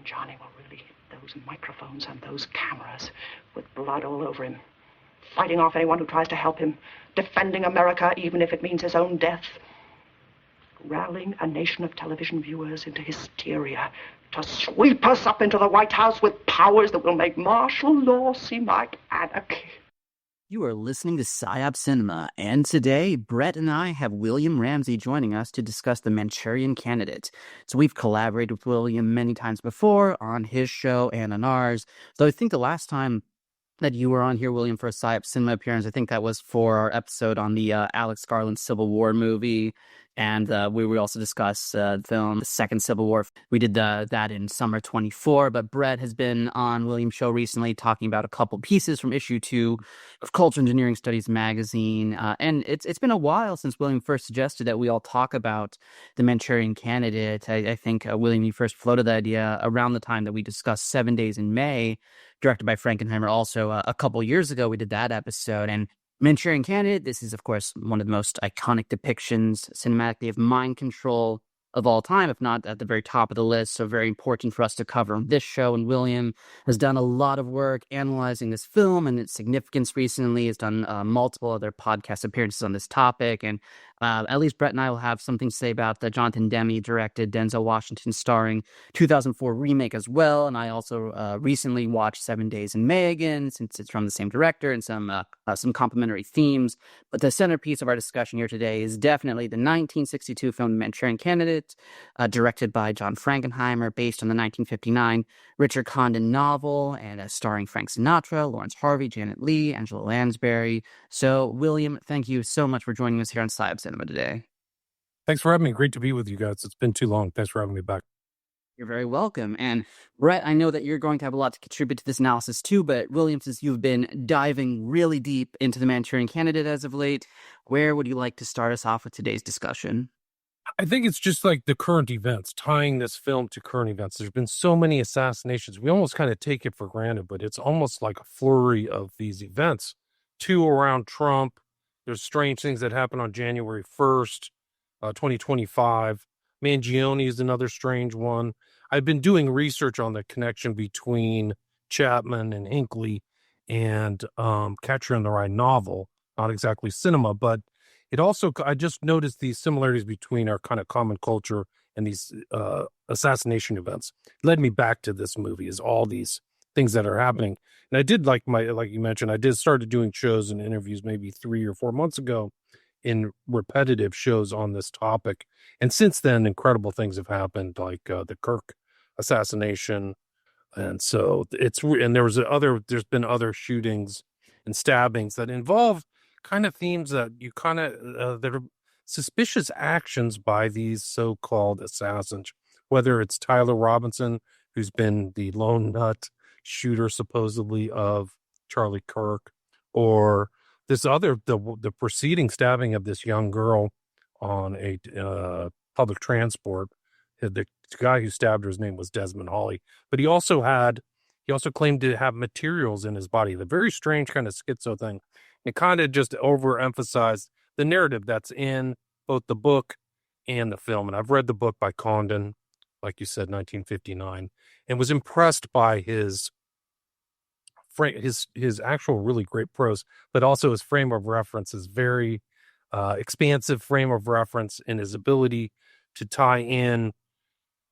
Johnny will really hit those microphones and those cameras with blood all over him, fighting off anyone who tries to help him, defending America even if it means his own death, rallying a nation of television viewers into hysteria to sweep us up into the White House with powers that will make martial law seem like anarchy. You are listening to Psyop Cinema, and today, Brett and I have William Ramsey joining us to discuss The Manchurian Candidate. So we've collaborated with William many times before on his show and on ours, though I think the last time that you were on here, William, for a Psyop Cinema appearance, I think that was for our episode on the Alex Garland Civil War movie, and we also discussed the film, The Second Civil War. We did that in summer 24, but Brett has been on William's show recently talking about a couple pieces from issue 2 of Culture Engineering Studies magazine, and it's been a while since William first suggested that we all talk about The Manchurian Candidate. I think, William, you first floated the idea around the time that we discussed 7 Days in May, directed by Frankenheimer. Also, a couple years ago, we did that episode. And Manchurian Candidate, this is, of course, one of the most iconic depictions cinematically of mind control of all time, if not at the very top of the list. So very important for us to cover on this show. And William has done a lot of work analyzing this film and its significance recently. Has done multiple other podcast appearances on this topic. And at least Brett and I will have something to say about the Jonathan Demme directed, Denzel Washington starring 2004 remake as well. And I also recently watched 7 Days in May again, since it's from the same director, and some complementary themes. But the centerpiece of our discussion here today is definitely the 1962 film Manchurian Candidate, directed by John Frankenheimer, based on the 1959 Richard Condon novel, and starring Frank Sinatra, Lawrence Harvey, Janet Leigh, Angela Lansbury. So, William, thank you so much for joining us here on Psyop Cinema today. Thanks for having me. Great to be with you guys. It's been too long. Thanks for having me back. You're very welcome. And Brett, I know that you're going to have a lot to contribute to this analysis too, but William, since you've been diving really deep into the Manchurian Candidate as of late, where would you like to start us off with today's discussion? I think it's just like the current events, tying this film to current events. There's been so many assassinations. We almost kind of take it for granted, but it's almost like a flurry of these events. 2 around Trump. There's strange things that happened on January 1st, 2025. Mangione is another strange one. I've been doing research on the connection between Chapman and Hinckley and Catcher in the Rye novel. Not exactly cinema, but it also, I just noticed these similarities between our kind of common culture and these assassination events. It led me back to this movie, is all these things that are happening. And I did, like you mentioned, I did started doing shows and interviews maybe 3 or 4 months ago in repetitive shows on this topic. And since then, incredible things have happened, like the Kirk assassination. And so there's been other shootings and stabbings that involve kind of themes that you kind of, that are suspicious actions by these so-called assassins, whether it's Tyler Robinson, who's been the lone nut shooter supposedly of Charlie Kirk, or this other, the preceding stabbing of this young girl on a public transport. The guy who stabbed her, his name was Desmond Hawley, but he also claimed to have materials in his body. The very strange kind of schizo thing. It kind of just overemphasized the narrative that's in both the book and the film. And I've read the book by Condon, like you said, 1959, and was impressed by his actual really great prose, but also his frame of reference is very expansive frame of reference, in his ability to tie in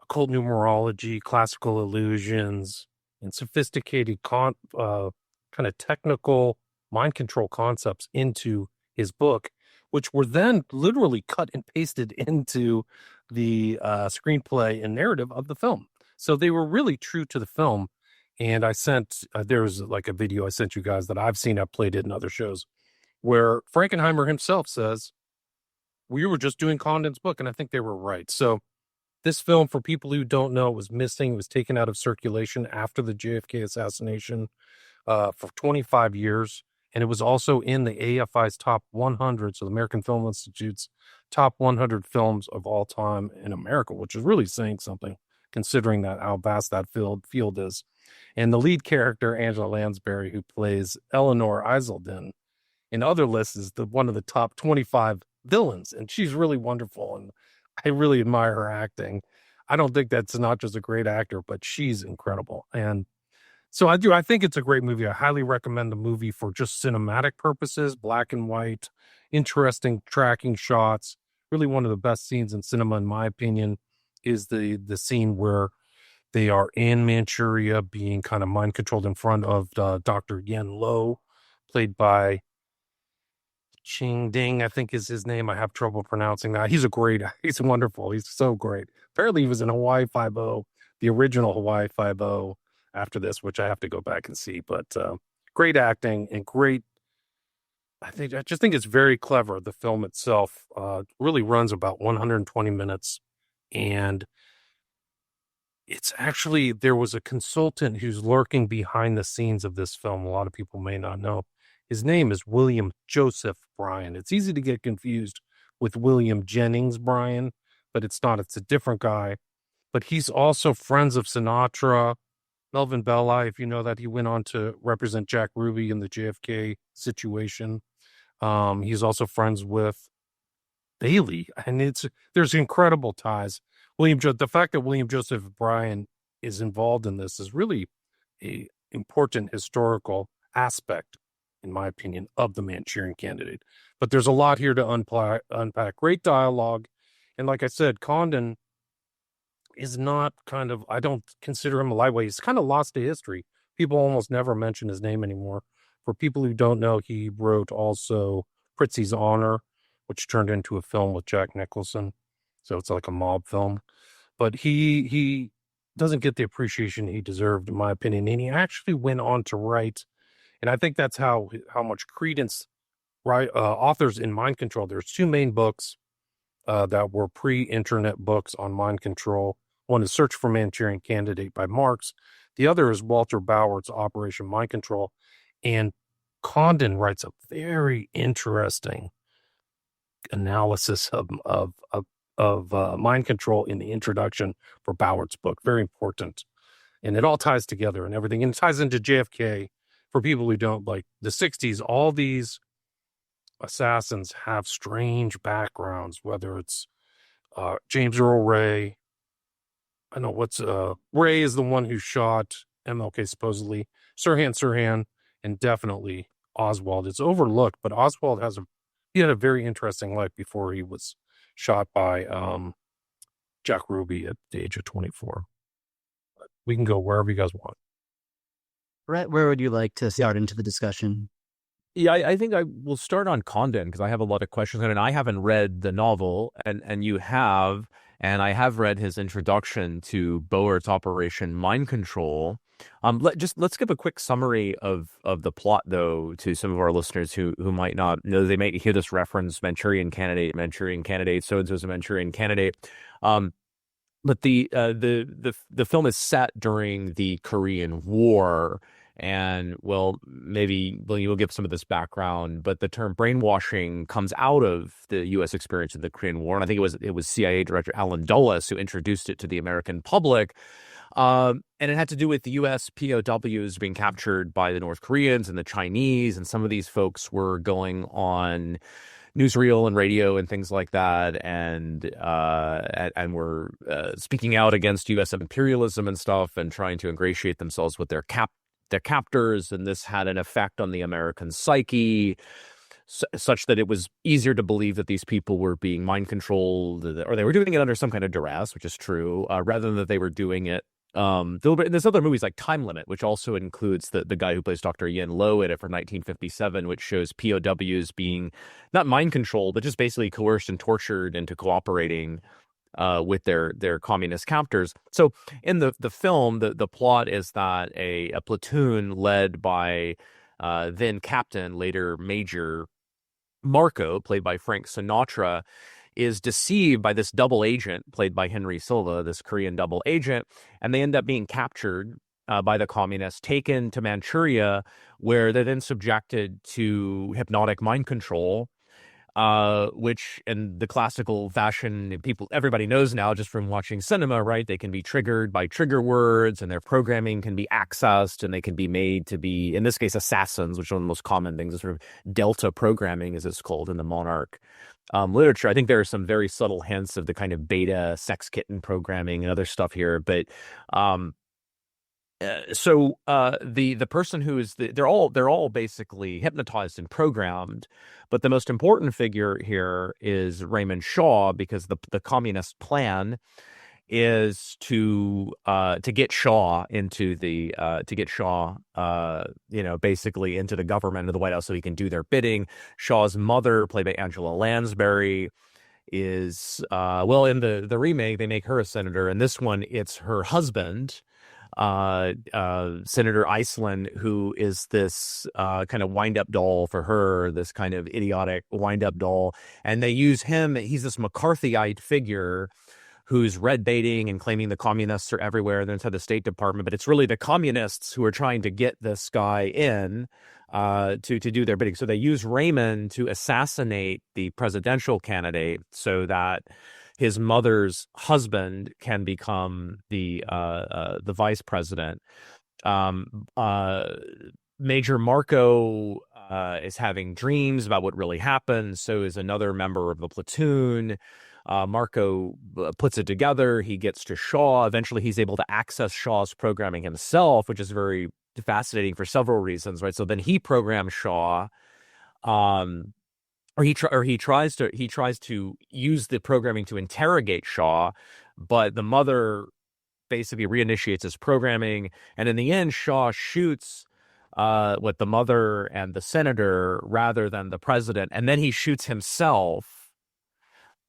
occult numerology, classical illusions, and sophisticated kind of technical mind control concepts into his book, which were then literally cut and pasted into the screenplay and narrative of the film. So they were really true to the film. And I sent, there was like a video I sent you guys that I've seen, I've played it in other shows, where Frankenheimer himself says, we were just doing Condon's book, and I think they were right. So this film, for people who don't know, was missing. It was taken out of circulation after the JFK assassination for 25 years. And it was also in the AFI's top 100, so the American Film Institute's top 100 films of all time in America, which is really saying something, considering that how vast that field is. And the lead character, Angela Lansbury, who plays Eleanor Iselden, in other lists is one of the top 25 villains, and she's really wonderful, and I really admire her acting. I don't think that's not just a great actor, but she's incredible. And so I think it's a great movie. I highly recommend the movie for just cinematic purposes, black and white, interesting tracking shots. Really one of the best scenes in cinema, in my opinion, is the scene where they are in Manchuria being kind of mind controlled in front of Dr. Yen Lo, played by Ching Ding, I think is his name. I have trouble pronouncing that. He's wonderful. He's so great. Apparently he was in Hawaii Five-0, the original Hawaii Five-0 after this, which I have to go back and see. But great acting and great. I just think it's very clever. The film itself really runs about 120 minutes. And it's actually, there was a consultant who's lurking behind the scenes of this film. A lot of people may not know. His name is William Joseph Bryan. It's easy to get confused with William Jennings Bryan, but it's not. It's a different guy. But he's also friends of Sinatra, Melvin Belli, if you know that. He went on to represent Jack Ruby in the JFK situation. He's also friends with Bailey, and there's incredible ties. The fact that William Joseph Bryan is involved in this is really a important historical aspect, in my opinion, of the Manchurian Candidate. But there's a lot here to unpack. Great dialogue, and like I said, Condon is not I don't consider him a lightweight. He's kind of lost to history. People almost never mention his name anymore. For people who don't know, he wrote also Prizzi's Honor, which turned into a film with Jack Nicholson. So it's like a mob film. But he doesn't get the appreciation he deserved, in my opinion. And he actually went on to write, and I think that's how much credence authors in mind control. There's two main books that were pre-internet books on mind control. One is Search for Manchurian Candidate by Marx. The other is Walter Bauer's Operation Mind Control. And Condon writes a very interesting analysis of mind control in the introduction for Bauer's book. Very important. And it all ties together and everything. And it ties into JFK. For people who don't like the 60s, all these assassins have strange backgrounds, whether it's James Earl Ray. I know Ray is the one who shot MLK, supposedly. Sirhan, and definitely Oswald. It's overlooked, but Oswald he had a very interesting life before he was shot by Jack Ruby at the age of 24. But we can go wherever you guys want. Brett, where would you like to start into the discussion? Yeah, I think I will start on Condon because I have a lot of questions on it. And I haven't read the novel, and you have, and I have read his introduction to Boert's Operation Mind Control. Let's give a quick summary of the plot, though, to some of our listeners who might not know. They might hear this reference: Manchurian Candidate, so and so is a Manchurian Candidate. But the film is set during the Korean War. And maybe you will give some of this background, but the term brainwashing comes out of the U.S. experience in the Korean War, and I think it was CIA Director Allen Dulles who introduced it to the American public, and it had to do with the U.S. POWs being captured by the North Koreans and the Chinese, and some of these folks were going on newsreel and radio and things like that, and were speaking out against U.S. imperialism and stuff, and trying to ingratiate themselves with their captors, and this had an effect on the American psyche, such that it was easier to believe that these people were being mind controlled, or they were doing it under some kind of duress, which is true, rather than that they were doing it deliberate. And there's other movies like Time Limit, which also includes the guy who plays Dr. Yen Lo in it from 1957, which shows POWs being not mind controlled, but just basically coerced and tortured into cooperating with their communist captors. So in the film, the plot is that a platoon led by then Captain, later Major Marco, played by Frank Sinatra, is deceived by this double agent played by Henry Silva, this Korean double agent, and they end up being captured by the communists, taken to Manchuria, where they're then subjected to hypnotic mind control. which in the classical fashion, everybody knows now just from watching cinema, right? They can be triggered by trigger words, and their programming can be accessed, and they can be made to be, in this case, assassins, which is one of the most common things, is sort of delta programming, as it's called in the Monarch literature. I think there are some very subtle hints of the kind of beta sex kitten programming and other stuff here, but the person who is they're all basically hypnotized and programmed, but the most important figure here is Raymond Shaw, because the communist plan is to get Shaw into the basically into the government of the White House so he can do their bidding. Shaw's mother, played by Angela Lansbury, is in the remake they make her a senator, and this one it's her husband, Senator Iceland, who is this kind of wind-up doll for her, this kind of idiotic wind-up doll. And they use him. He's this McCarthyite figure who's red baiting and claiming the communists are everywhere. They're inside the State Department, but it's really the communists who are trying to get this guy in to do their bidding. So they use Raymond to assassinate the presidential candidate so that his mother's husband can become the vice president. Major Marco is having dreams about what really happened. So is another member of the platoon. Marco puts it together. He gets to Shaw. Eventually, he's able to access Shaw's programming himself, which is very fascinating for several reasons, right? So then he programs Shaw. Or he tries to use the programming to interrogate Shaw, but the mother basically reinitiates his programming, and in the end, Shaw shoots the mother and the senator rather than the president, and then he shoots himself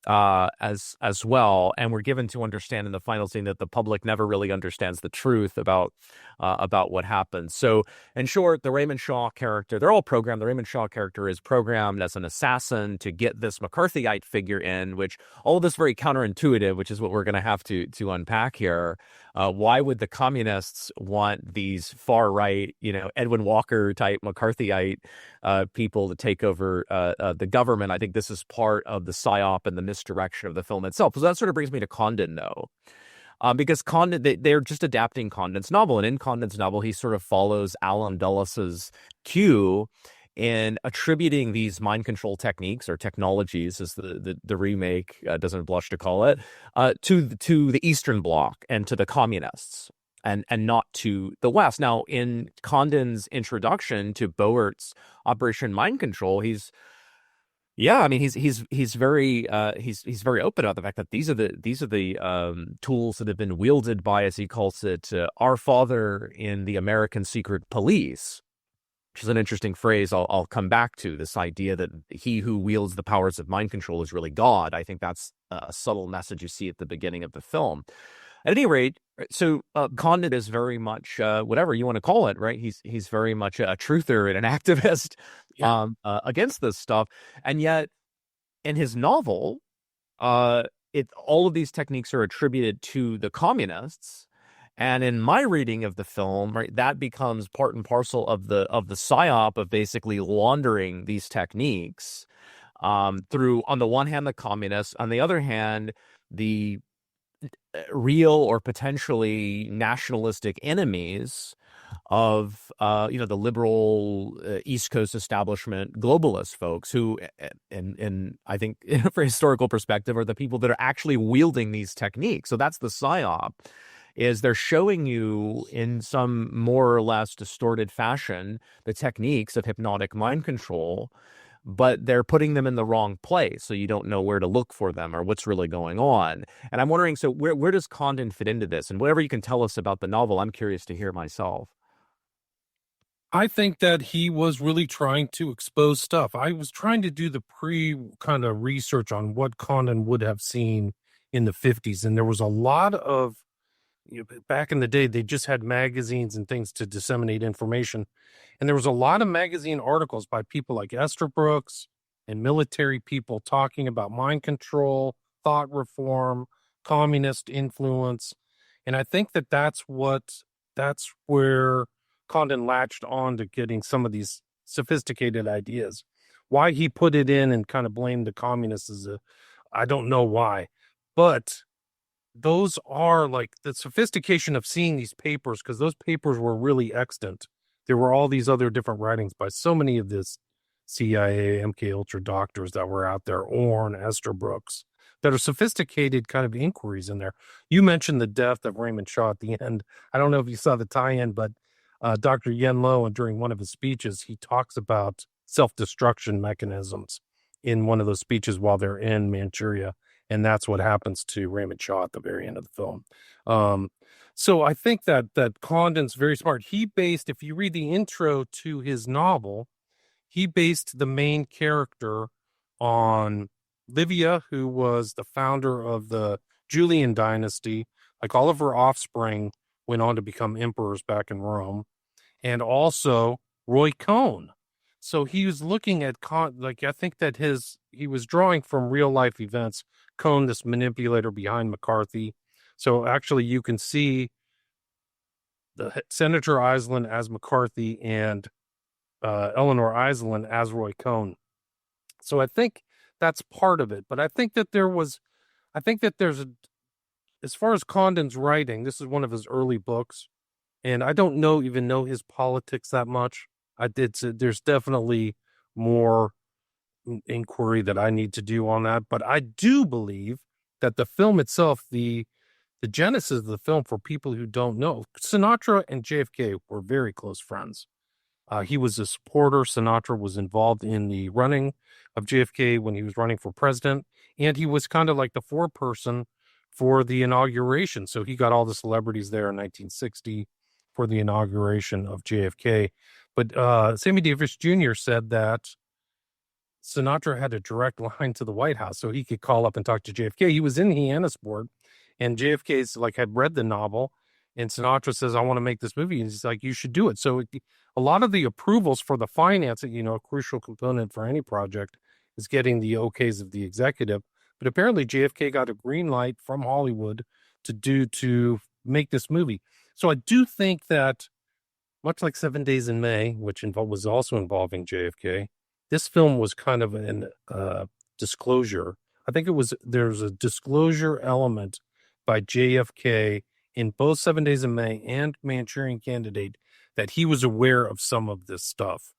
as well. And we're given to understand in the final scene that the public never really understands the truth about what happened. So, in short, the Raymond Shaw character, they're all programmed. The Raymond Shaw character is programmed as an assassin to get this McCarthyite figure in, which all of this very counterintuitive, which is what we're going to have to unpack here. Why would the communists want these far right, Edwin Walker type McCarthyite people to take over the government? I think this is part of the psyop and the misdirection of the film itself. So that sort of brings me to Condon, though. Because Condon, they're just adapting Condon's novel. And in Condon's novel, he sort of follows Alan Dulles' cue in attributing these mind control techniques or technologies, as the remake doesn't blush to call it, to the Eastern Bloc and to the communists, and not to the West. Now, in Condon's introduction to Boert's Operation Mind Control, he's very open about the fact that these are the tools that have been wielded by, as he calls it, our father in the American secret police, which is an interesting phrase I'll come back to, this idea that he who wields the powers of mind control is really God. I think that's a subtle message you see at the beginning of the film. At any rate, so Condon is very much whatever you want to call it, right? He's very much a truther and an activist against this stuff, and yet in his novel, all of these techniques are attributed to the communists. And in my reading of the film, right, that becomes part and parcel of the psyop of basically laundering these techniques through, on the one hand, the communists, on the other hand, the real or potentially nationalistic enemies of the liberal East Coast establishment globalist folks who, and I think for historical perspective, are the people that are actually wielding these techniques. So that's the psyop. Is they're showing you in some more or less distorted fashion the techniques of hypnotic mind control, but they're putting them in the wrong place, so you don't know where to look for them or what's really going on. And I'm wondering, so where does Condon fit into this? And whatever you can tell us about the novel, I'm curious to hear myself. I think that he was really trying to expose stuff. I was trying to do the kind of research on what Condon would have seen in the 50s, and there was a lot of, back in the day, they just had magazines and things to disseminate information. And there was a lot of magazine articles by people like Esther Brooks and military people talking about mind control, thought reform, communist influence. And I think that's where Condon latched on to getting some of these sophisticated ideas. Why he put it in and kind of blamed the communists I don't know why, but those are like the sophistication of seeing these papers, because those papers were really extant. There were all these other different writings by so many of this CIA, MK Ultra doctors that were out there, Orne, Esther Brooks, that are sophisticated kind of inquiries in there. You mentioned the death of Raymond Shaw at the end. I don't know if you saw the tie-in, but Dr. Yen Lo, and during one of his speeches, he talks about self-destruction mechanisms in one of those speeches while they're in Manchuria. And that's what happens to Raymond Shaw at the very end of the film. So I think that Condon's very smart. He based, if you read the intro to his novel, he based the main character on Livia, who was the founder of the Julian dynasty. Like all of her offspring went on to become emperors back in Rome, and also Roy Cohn. So he was looking at I think that he was drawing from real life events. Cohn, this manipulator behind McCarthy. So actually, you can see the Senator Iselin as McCarthy and Eleanor Iselin as Roy Cohn. So I think that's part of it. But I think that there's as far as Condon's writing, this is one of his early books, and I don't even know his politics that much. There's definitely more inquiry that I need to do on that, but I do believe that the film itself, the genesis of the film, for people who don't know, Sinatra and JFK were very close friends. He was a supporter. Sinatra was involved in the running of JFK when he was running for president, and he was kind of like the foreperson for the inauguration. So he got all the celebrities there in 1960 for the inauguration of JFK. But Sammy Davis Jr. said that Sinatra had a direct line to the White House, so he could call up and talk to JFK. He was in Hyannisport, and JFK's had read the novel, and Sinatra says, "I want to make this movie," and he's like, "You should do it." So a lot of the approvals for the financing, a crucial component for any project is getting the okays of the executive. But apparently JFK got a green light from Hollywood to make this movie. So I do think that, much like 7 Days in May, which was also involving JFK, this film was kind of an disclosure. I think there's a disclosure element by JFK in both 7 Days in May and Manchurian Candidate, that he was aware of some of this stuff.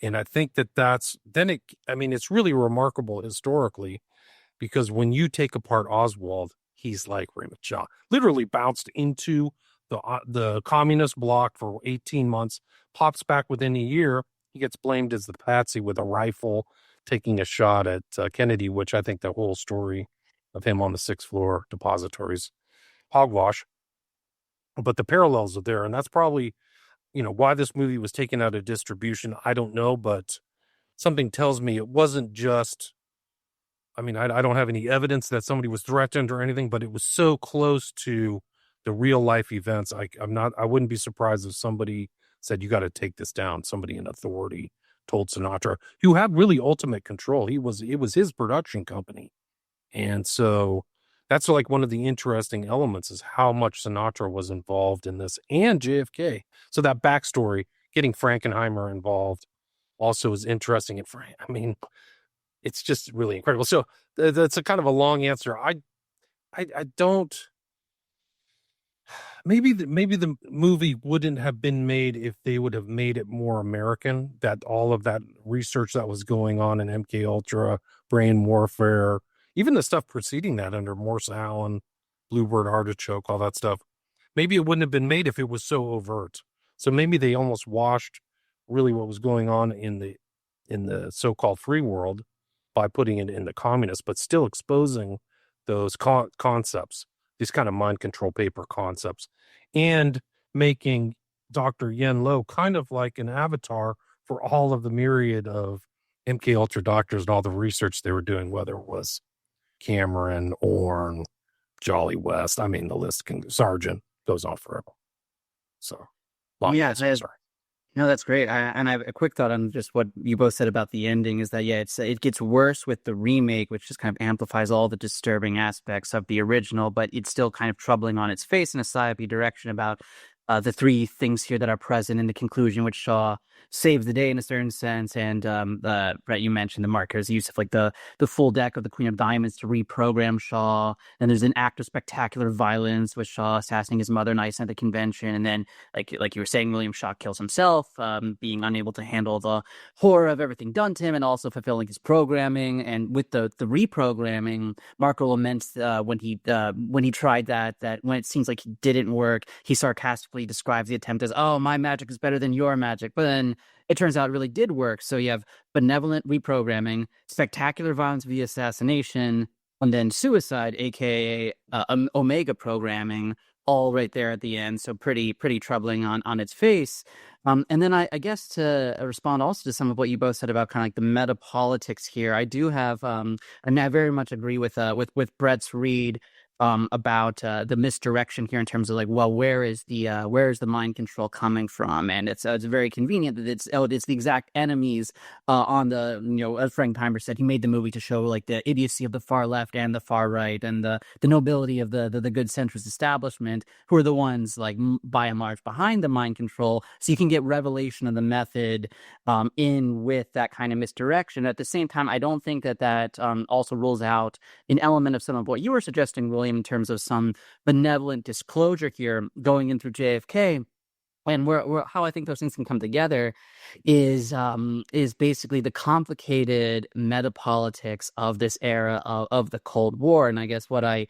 And I think it's really remarkable historically, because when you take apart Oswald, he's like Raymond Shaw, literally bounced into the communist bloc for 18 months, pops back within a year. He gets blamed as the patsy with a rifle, taking a shot at Kennedy, which I think the whole story of him on the 6th floor depositories, hogwash. But the parallels are there, and that's probably, why this movie was taken out of distribution. I don't know, but something tells me it wasn't just, I don't have any evidence that somebody was threatened or anything, but it was so close to the real life events. I wouldn't be surprised if somebody said, "You got to take this down." Somebody in authority told Sinatra, who had really ultimate control. It was his production company. And so that's one of the interesting elements, is how much Sinatra was involved in this, and JFK. So that backstory, getting Frankenheimer involved, also is interesting. And it's just really incredible. So that's a kind of a long answer. I don't. Maybe the movie wouldn't have been made if they would have made it more American. That all of that research that was going on in MK Ultra, brain warfare, even the stuff preceding that under Morse Allen, Bluebird Artichoke, all that stuff. Maybe it wouldn't have been made if it was so overt. So maybe they almost washed really what was going on in the so-called free world by putting it in the communist, but still exposing those concepts, these kind of mind control paper concepts, and making Dr. Yen Lo kind of like an avatar for all of the myriad of MK Ultra doctors and all the research they were doing, whether it was Cameron, Orne, Jolly West. The list Sargent goes on forever. So, sorry. No, that's great. And I have a quick thought on just what you both said about the ending, is that, it gets worse with the remake, which just kind of amplifies all the disturbing aspects of the original, but it's still kind of troubling on its face in a psyop direction about the three things here that are present in the conclusion, which Shaw saves the day in a certain sense. And Brett, you mentioned the markers use of like the full deck of the Queen of Diamonds to reprogram Shaw. And there's an act of spectacular violence with Shaw assassinating his mother nice at the convention, and then like you were saying, William Shaw kills himself, being unable to handle the horror of everything done to him, and also fulfilling his programming. And with the reprogramming, Marco laments when he tried that when it seems like it didn't work, he sarcastically describes the attempt as, "Oh, my magic is better than your magic," but then it turns out it really did work. So you have benevolent reprogramming, spectacular violence via assassination, and then suicide, aka Omega programming, all right there at the end. So pretty troubling on its face. And then I guess to respond also to some of what you both said about kind of like the meta politics here, I do have and I very much agree with Brett's read about the misdirection here in terms of like, well, where is the mind control coming from? And it's very convenient that it's the exact enemies on the, as Frankenheimer said, he made the movie to show like the idiocy of the far left and the far right, and the nobility of the good centrist establishment, who are the ones like by and large behind the mind control. So you can get revelation of the method in with that kind of misdirection. At the same time, I don't think that also rules out an element of some of what you were suggesting, William, in terms of some benevolent disclosure here going in through JFK. And how I think those things can come together is basically the complicated metapolitics of this era of the Cold War. And I guess what I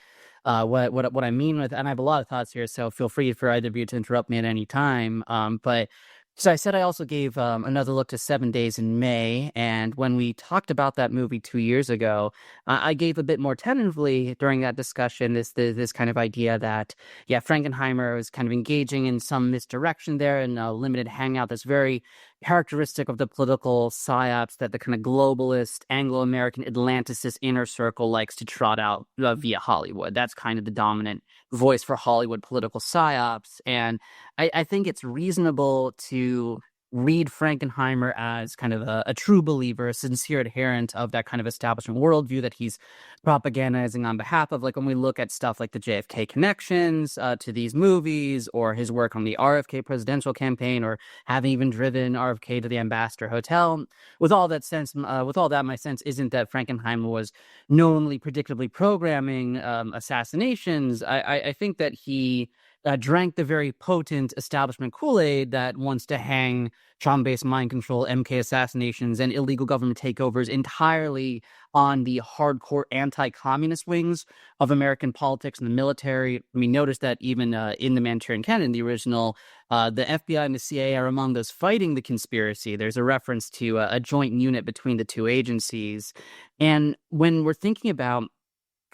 mean with, and I have a lot of thoughts here, so feel free for either of you to interrupt me at any time. But so I said I also gave another look to 7 Days in May, and when we talked about that movie 2 years ago, I gave a bit more tentatively during that discussion this kind of idea that, yeah, Frankenheimer was kind of engaging in some misdirection there and a limited hangout that's very characteristic of the political psyops that the kind of globalist Anglo-American Atlanticist inner circle likes to trot out via Hollywood. That's kind of the dominant voice for Hollywood political psyops. And I think it's reasonable to read Frankenheimer as kind of a true believer, a sincere adherent of that kind of establishment worldview that he's propagandizing on behalf of. Like when we look at stuff like the JFK connections to these movies, or his work on the RFK presidential campaign, or having even driven RFK to the Ambassador Hotel. With all that, my sense isn't that Frankenheimer was knowingly, predictably programming assassinations. I think that he drank the very potent establishment Kool-Aid that wants to hang trauma-based mind control, MK assassinations, and illegal government takeovers entirely on the hardcore anti-communist wings of American politics and the military. I mean, notice that even in the Manchurian Candidate, in the original, the FBI and the CIA are among those fighting the conspiracy. There's a reference to a joint unit between the two agencies. And when we're thinking about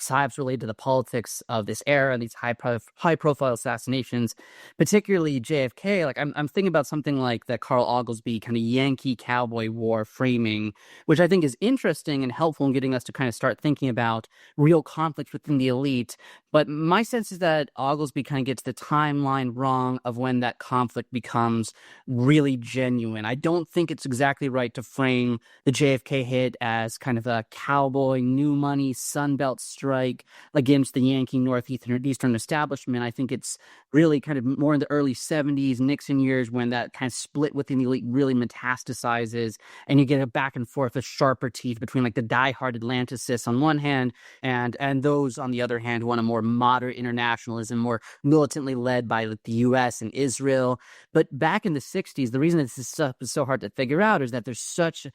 psyops related to the politics of this era and these high-profile assassinations, particularly JFK. Like I'm thinking about something like that Carl Oglesby kind of Yankee cowboy war framing, which I think is interesting and helpful in getting us to kind of start thinking about real conflicts within the elite. But my sense is that Oglesby kind of gets the timeline wrong of when that conflict becomes really genuine. I don't think it's exactly right to frame the JFK hit as kind of a cowboy, new money, Sunbelt strike against the Yankee Northeastern establishment. I think it's really kind of more in the early 70s, Nixon years, when that kind of split within the elite really metastasizes, and you get a back and forth of sharper teeth between like the diehard Atlanticists on one hand and those on the other hand who want a more moderate internationalism, more militantly led by the U.S. and Israel. But back in the 60s, the reason this stuff is so hard to figure out is that there's such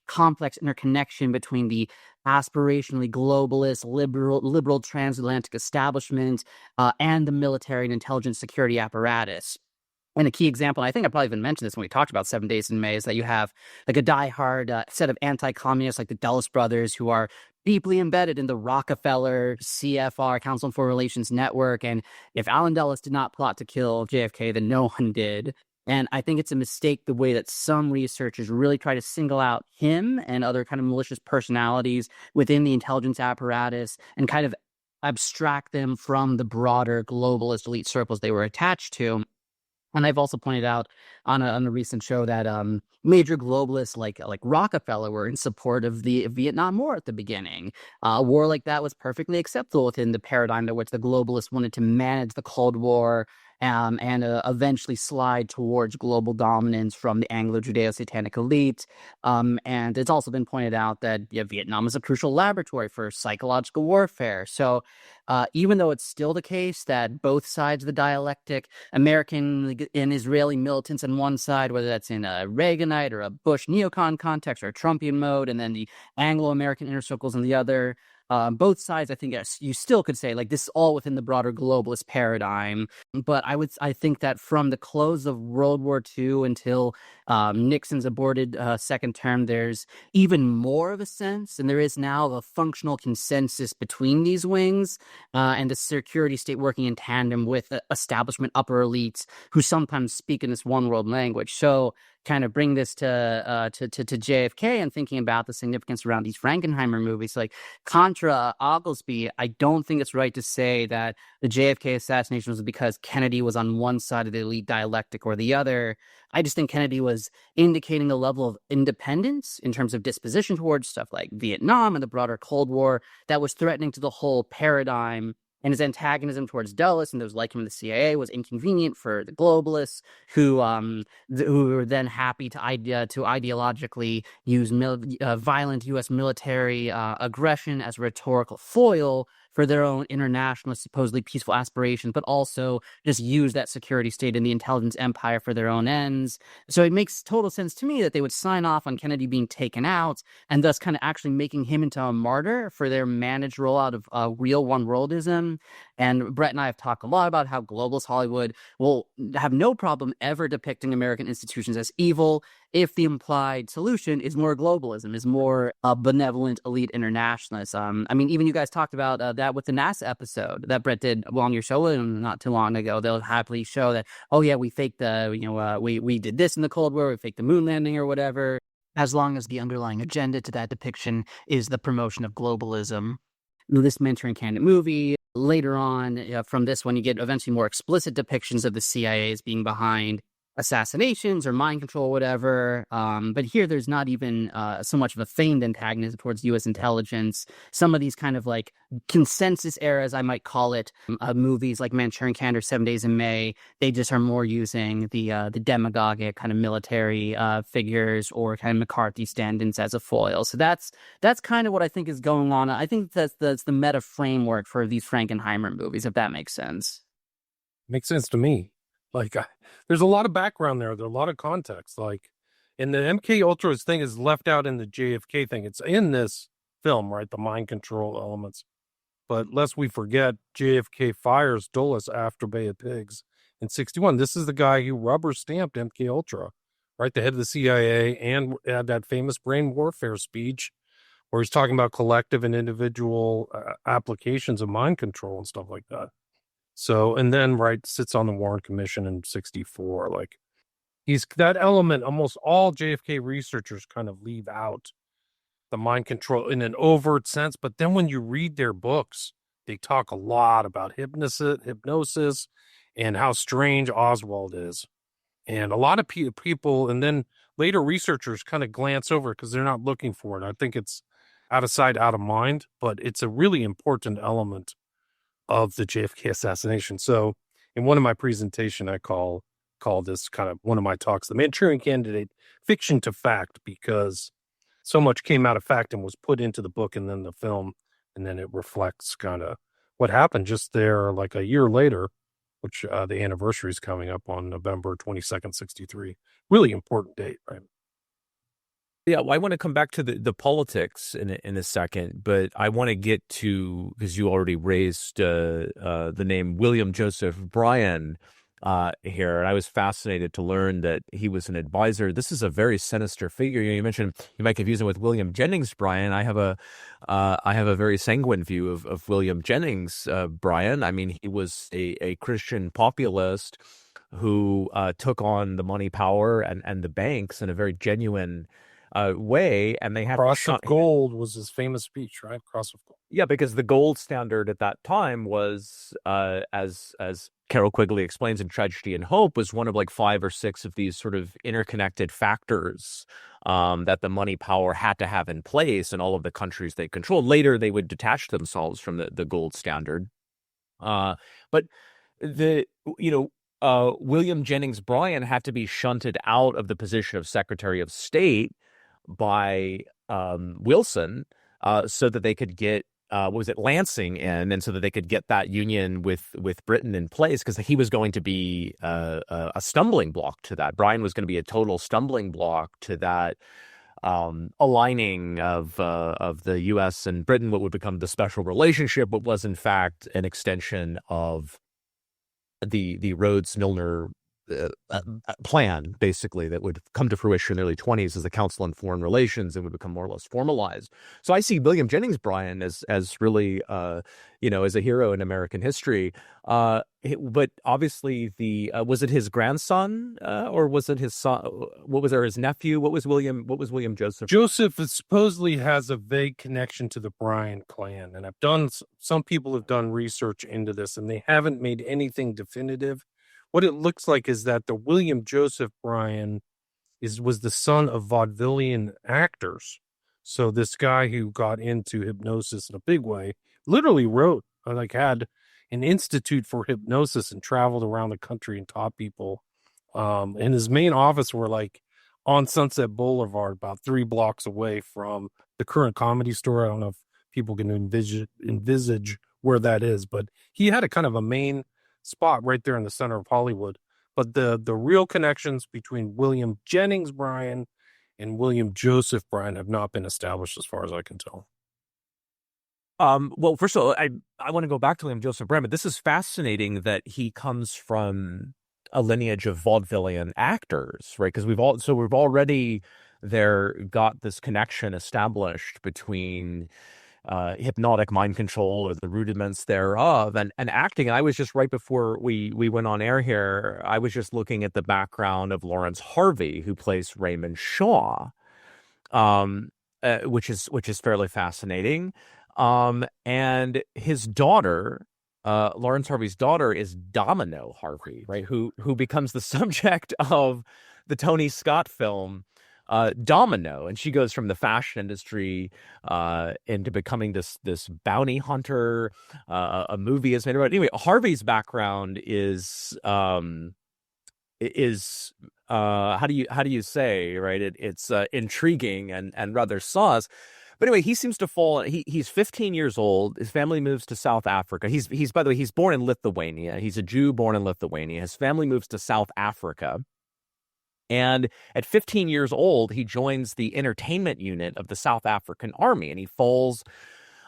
complex interconnection between the aspirationally globalist, liberal transatlantic establishment and the military and intelligence security apparatus. And a key example, and I think I probably even mentioned this when we talked about 7 Days in May, is that you have like a diehard set of anti-communists like the Dulles brothers who are deeply embedded in the Rockefeller CFR, Council on Foreign Relations network. And if Allen Dulles did not plot to kill JFK, then no one did. And I think it's a mistake the way that some researchers really try to single out him and other kind of malicious personalities within the intelligence apparatus and kind of abstract them from the broader globalist elite circles they were attached to. And I've also pointed out on a recent show that major globalists like Rockefeller were in support of the Vietnam War at the beginning. A war like that was perfectly acceptable within the paradigm in which the globalists wanted to manage the Cold War and eventually slide towards global dominance from the Anglo-Judeo-Satanic elite. And it's also been pointed out that Vietnam is a crucial laboratory for psychological warfare. So even though it's still the case that both sides of the dialectic, American and Israeli militants on one side, whether that's in a Reaganite or a Bush neocon context or a Trumpian mode, and then the Anglo-American inner circles on the other, both sides, I think, yes, you still could say like this is all within the broader globalist paradigm. But I think that from the close of World War II until Nixon's aborted second term, there's even more of a sense, and there is now a functional consensus between these wings and the security state working in tandem with establishment upper elites who sometimes speak in this one world language. So kind of bring this to JFK and thinking about the significance around these Frankenheimer movies, like Contra Oglesby. I don't think it's right to say that the JFK assassination was because Kennedy was on one side of the elite dialectic or the other. I just think Kennedy was indicating a level of independence in terms of disposition towards stuff like Vietnam and the broader Cold War that was threatening to the whole paradigm. And his antagonism towards Dulles and those like him in the CIA was inconvenient for the globalists, who were then happy to ideologically use violent U.S. military aggression as a rhetorical foil for their own internationalist, supposedly peaceful aspirations, but also just use that security state and the intelligence empire for their own ends. So it makes total sense to me that they would sign off on Kennedy being taken out and thus kind of actually making him into a martyr for their managed rollout of real one-worldism. And Brett and I have talked a lot about how globalist Hollywood will have no problem ever depicting American institutions as evil if the implied solution is more globalism, is more benevolent elite internationalists. I mean, even you guys talked about that with the NASA episode that Brett did on your show not too long ago. They'll happily show that, oh yeah, we faked we did this in the Cold War, we faked the moon landing or whatever, as long as the underlying agenda to that depiction is the promotion of globalism. This Manchurian Candidate movie, later on from this one, you get eventually more explicit depictions of the CIA as being behind assassinations or mind control or whatever. But here there's not even so much of a feigned antagonism towards U.S. intelligence. Some of these kind of like consensus eras, I might call it, movies like Manchurian Candidate or 7 Days in May, they just are more using the demagogic kind of military figures or kind of McCarthy stand-ins as a foil. So that's kind of what I think is going on. I think that's the meta framework for these Frankenheimer movies, if that makes sense. Makes sense to me. Like, there's a lot of background there. There's a lot of context. Like, and the MK Ultras thing is left out in the JFK thing. It's in this film, right? The mind control elements. But lest we forget, JFK fires Dulles after Bay of Pigs in 1961. This is the guy who rubber stamped MK Ultra, right? The head of the CIA, and had that famous brain warfare speech where he's talking about collective and individual applications of mind control and stuff like that. So, and then, right, sits on the Warren Commission in 1964. Like, he's that element, almost all JFK researchers kind of leave out the mind control in an overt sense. But then when you read their books, they talk a lot about hypnosis and how strange Oswald is. And a lot of people, and then later researchers kind of glance over because they're not looking for it. I think it's out of sight, out of mind, but it's a really important element of the JFK assassination. So in one of my presentation, I call this kind of one of my talks, the Manchurian Candidate, fiction to fact, because so much came out of fact and was put into the book and then the film, and then it reflects kind of what happened just there like a year later, which the anniversary is coming up on November 22nd, 1963. Really important date, right? Yeah, well, I want to come back to the politics in a second, but I want to get to, because you already raised the name William Joseph Bryan here, and I was fascinated to learn that he was an advisor. This is a very sinister figure. You mentioned you might confuse him with William Jennings Bryan. I have a very sanguine view of William Jennings Bryan. I mean, he was a Christian populist who took on the money, power, and the banks in a very genuine way, and they had Cross of Gold was his famous speech, right? Cross of Gold. Yeah, because the gold standard at that time was, as Carol Quigley explains in Tragedy and Hope, was one of like 5 or 6 of these sort of interconnected factors that the money power had to have in place in all of the countries they controlled. Later, they would detach themselves from the gold standard. But William Jennings Bryan had to be shunted out of the position of Secretary of State by Wilson, so that they could get what was it, Lansing in, and so that they could get that union with Britain in place, because he was going to be a stumbling block to that. Bryan was going to be a total stumbling block to that aligning of the U.S. and Britain, what would become the special relationship, but was in fact an extension of the Rhodes-Milner plan, basically, that would come to fruition in the early 1920s as the Council on Foreign Relations and would become more or less formalized. So I see William Jennings Bryan as really, as a hero in American history. But obviously, was it his grandson or was it his son? What was there? His nephew? What was William Joseph? Joseph supposedly has a vague connection to the Bryan clan, and some people have done research into this, and they haven't made anything definitive. What it looks like is that the William Joseph Bryan was the son of vaudevillian actors. So this guy who got into hypnosis in a big way literally had an institute for hypnosis and traveled around the country and taught people. And his main office were like on Sunset Boulevard, about 3 blocks away from the current Comedy Store. I don't know if people can envisage where that is, but he had a kind of a main spot right there in the center of Hollywood. But the real connections between William Jennings Bryan and William Joseph Bryan have not been established as far as I can tell. Well, first of all, I want to go back to William Joseph Bryan, but this is fascinating that he comes from a lineage of vaudevillian actors, right? Because we've already got this connection established between hypnotic mind control, or the rudiments thereof, and acting. And I was just, right before we went on air here, I was just looking at the background of Lawrence Harvey, who plays Raymond Shaw, which is fairly fascinating. And his daughter, Lawrence Harvey's daughter, is Domino Harvey, right? Who becomes the subject of the Tony Scott film Domino, and she goes from the fashion industry into becoming this bounty hunter. A movie is made about it. Anyway, Harvey's background is how do you say, right? It's intriguing and rather sauce. But anyway, he seems to fall. He's 15 years old. His family moves to South Africa. He's by the way, he's born in Lithuania. He's a Jew born in Lithuania. His family moves to South Africa. And at 15 years old, he joins the entertainment unit of the South African Army, and he falls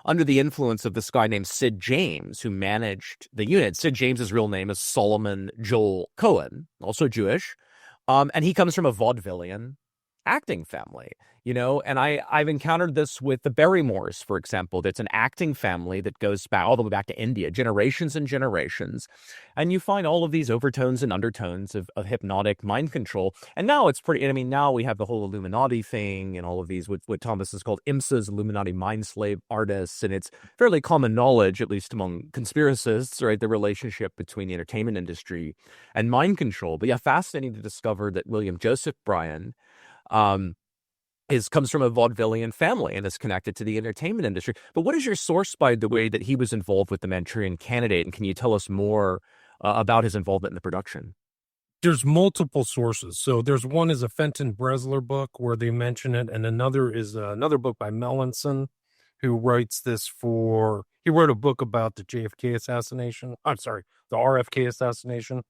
under the influence of this guy named Sid James, who managed the unit. Sid James's real name is Solomon Joel Cohen, also Jewish, and he comes from a vaudevillian acting family, and I've encountered this with the Barrymores, for example. That's an acting family that goes back all the way back to India, generations and generations. And you find all of these overtones and undertones of hypnotic mind control. And now it's now we have the whole Illuminati thing and all of these, what Thomas has called IMSAs, Illuminati mind slave artists. And it's fairly common knowledge, at least among conspiracists, right, the relationship between the entertainment industry and mind control. But yeah, fascinating to discover that William Joseph Bryan comes from a vaudevillian family and is connected to the entertainment industry. But what is your source, by the way, that he was involved with the Manchurian Candidate? And can you tell us more about his involvement in the production? There's multiple sources. So there's one is a Fenton Bresler book where they mention it, and another is another book by Melanson, who writes this he wrote a book about the JFK assassination. I'm sorry, the RFK assassination.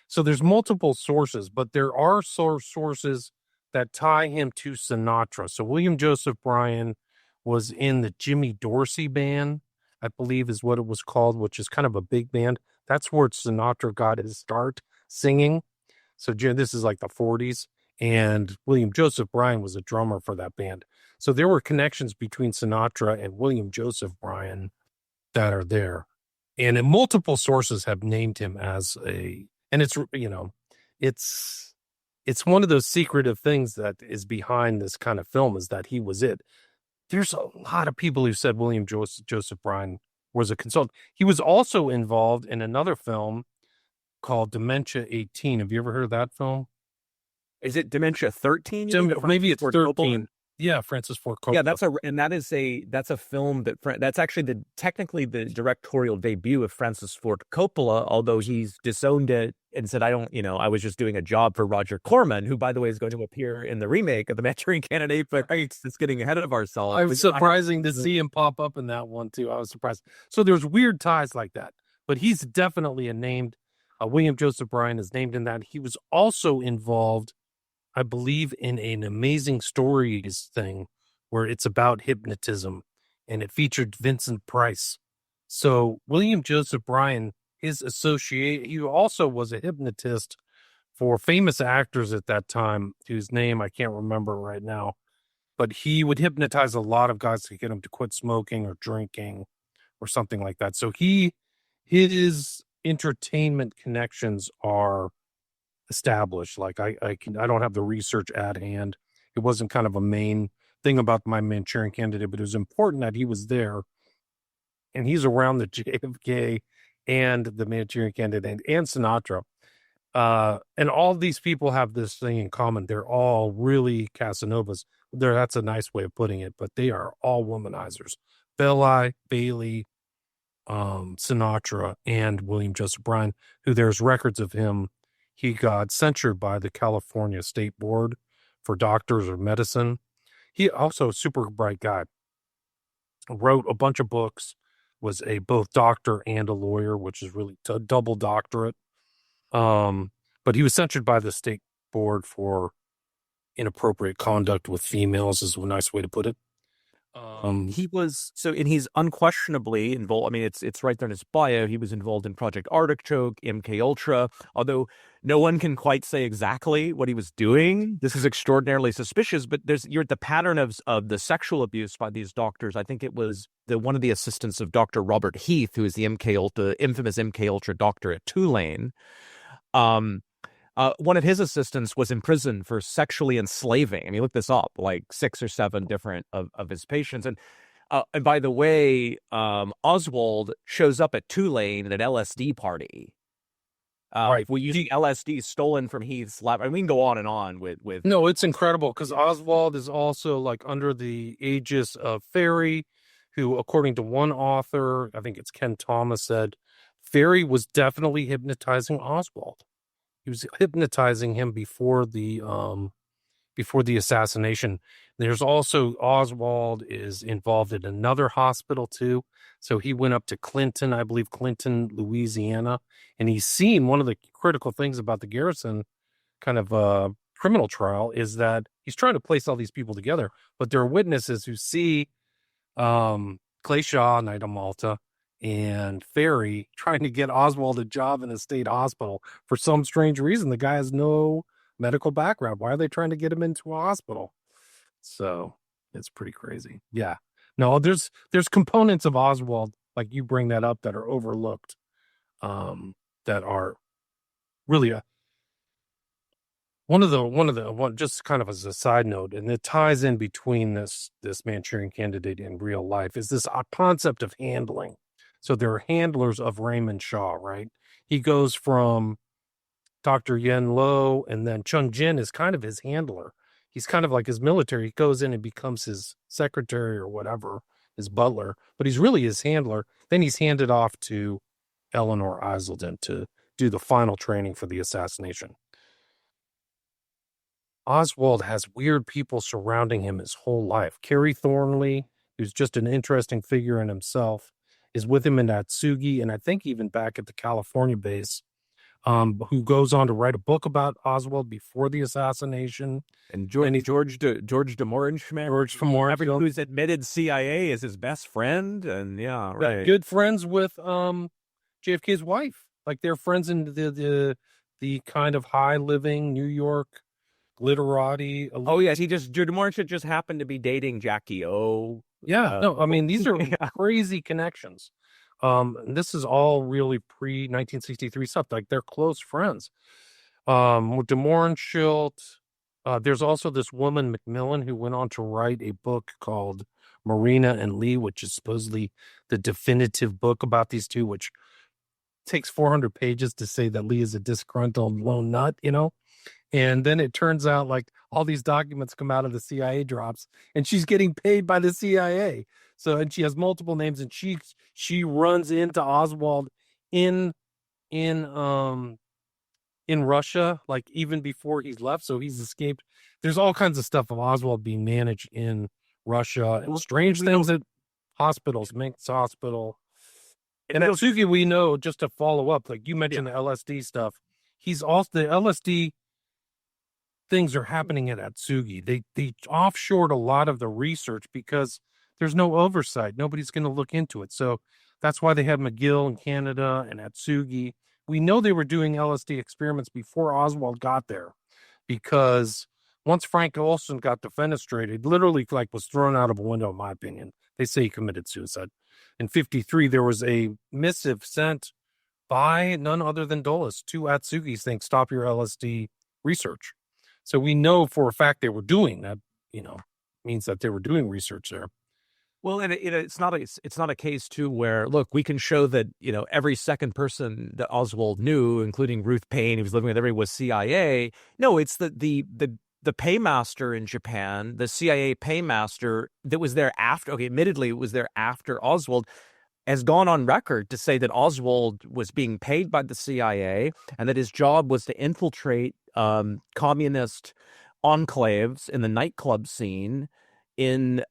So there's multiple sources, but there are sources that tie him to Sinatra. So William Joseph Bryan was in the Jimmy Dorsey band, I believe is what it was called, which is kind of a big band. That's where Sinatra got his start singing. So this is like the 40s. And William Joseph Bryan was a drummer for that band. So there were connections between Sinatra and William Joseph Bryan that are there. And multiple sources have named him as and it's one of those secretive things that is behind this kind of film, is that he was it. There's a lot of people who said William Joseph Bryan was a consultant. He was also involved in another film called Dementia 18. Have you ever heard of that film? Is it Dementia 13? Maybe it's 13. Yeah, Francis Ford Coppola. Yeah, that's a film that's actually technically the directorial debut of Francis Ford Coppola, although he's disowned it and said, I was just doing a job for Roger Corman, who, by the way, is going to appear in the remake of The Manchurian Candidate, but it's getting ahead of ourselves. It was surprising to see him pop up in that one too. I was surprised. So there's weird ties like that, but he's definitely William Joseph Bryan is named in that. He was also involved, I believe, in an Amazing Stories thing where it's about hypnotism, and it featured Vincent Price. So William Joseph Bryan, he also was a hypnotist for famous actors at that time, whose name I can't remember right now, but he would hypnotize a lot of guys to get them to quit smoking or drinking or something like that. So his entertainment connections are established. Like I don't have the research at hand. It wasn't kind of a main thing about my Manchurian Candidate, but it was important that he was there, and he's around the JFK and the Manchurian Candidate and Sinatra. And all these people have this thing in common. They're all really Casanovas. That's a nice way of putting it, but they are all womanizers. Bailey, Sinatra, and William Joseph Bryan, who there's records of him. He got censured by the California State Board for doctors of medicine. He also a super bright guy. Wrote a bunch of books, was both doctor and a lawyer, which is really a double doctorate. But he was censured by the State Board for inappropriate conduct with females, is a nice way to put it. He's unquestionably involved. I mean, it's right there in his bio. He was involved in Project Artichoke, MK Ultra, although no one can quite say exactly what he was doing. This is extraordinarily suspicious, but you're at the pattern of the sexual abuse by these doctors. I think it was one of the assistants of Dr. Robert Heath, who is the infamous MK Ultra doctor at Tulane. One of his assistants was in prison for sexually enslaving. I mean, look this up, like 6 or 7 different of his patients. And by the way, Oswald shows up at Tulane at an LSD party. Right. We're using LSD stolen from Heath's lab. I mean, we can go on and on with. No, it's incredible because Oswald is also like under the aegis of Ferry, who, according to one author, I think it's Ken Thomas, said Ferry was definitely hypnotizing Oswald. He was hypnotizing him before the assassination. There's also Oswald is involved in another hospital too. So he went up to Clinton, I believe Clinton, Louisiana, and he's seen one of the critical things about the Garrison kind of criminal trial is that he's trying to place all these people together, but there are witnesses who see Clay Shaw, Knight of Malta, and Ferry trying to get Oswald a job in a state hospital for some strange reason. The guy has no medical background. Why are they trying to get him into a hospital? So it's pretty crazy. Yeah. No, there's components of Oswald, like you bring that up, that are overlooked, that are really one just kind of as a side note, and it ties in between this Manchurian Candidate in real life, is this concept of handling. So there are handlers of Raymond Shaw, right? He goes from Dr. Yen Lo, and then Chung Jin is kind of his handler. He's kind of like his military. He goes in and becomes his secretary or whatever, his butler, but he's really his handler. Then he's handed off to Eleanor Iselden to do the final training for the assassination. Oswald has weird people surrounding him his whole life. Kerry Thornley, who's just an interesting figure in himself, is with him in Atsugi, and I think even back at the California base, who goes on to write a book about Oswald before the assassination. And George de Morange, everyone who's admitted CIA is his best friend, and yeah, right. Good friends with JFK's wife. Like they're friends in the kind of high living New York glitterati. Oh yes, George de Morange just happened to be dating Jackie O. Yeah, no, I mean these are crazy connections. This is all really pre-1963 stuff. Like they're close friends. With de Mohrenschildt, there's also this woman Macmillan who went on to write a book called Marina and Lee, which is supposedly the definitive book about these two, which takes 400 pages to say that Lee is a disgruntled lone nut, you know. And then it turns out like all these documents come out of the CIA drops, and she's getting paid by the CIA. So, and she has multiple names, and she runs into Oswald in in um in Russia, like even before he's left. So he's escaped. There's all kinds of stuff of Oswald being managed in Russia, and strange things at hospitals, Minsk Hospital. And Atsugi, we know, just to follow up, like you mentioned the LSD stuff. He's also the LSD things are happening at Atsugi. They offshored a lot of the research because there's no oversight. Nobody's going to look into it. So that's why they have McGill in Canada and Atsugi. We know they were doing LSD experiments before Oswald got there, because once Frank Olson got defenestrated, literally like was thrown out of a window, in my opinion. They say he committed suicide. In 1953, there was a missive sent by none other than Dulles to Atsugi saying, stop your LSD research. So we know for a fact they were doing that, means that they were doing research there. Well, and it's not a case too where, look, we can show that every second person that Oswald knew, including Ruth Payne, he was living with everybody, was CIA. No, it's the paymaster in Japan, the CIA paymaster that was there after. Okay, admittedly, it was there after Oswald, has gone on record to say that Oswald was being paid by the CIA and that his job was to infiltrate communist enclaves in the nightclub scene in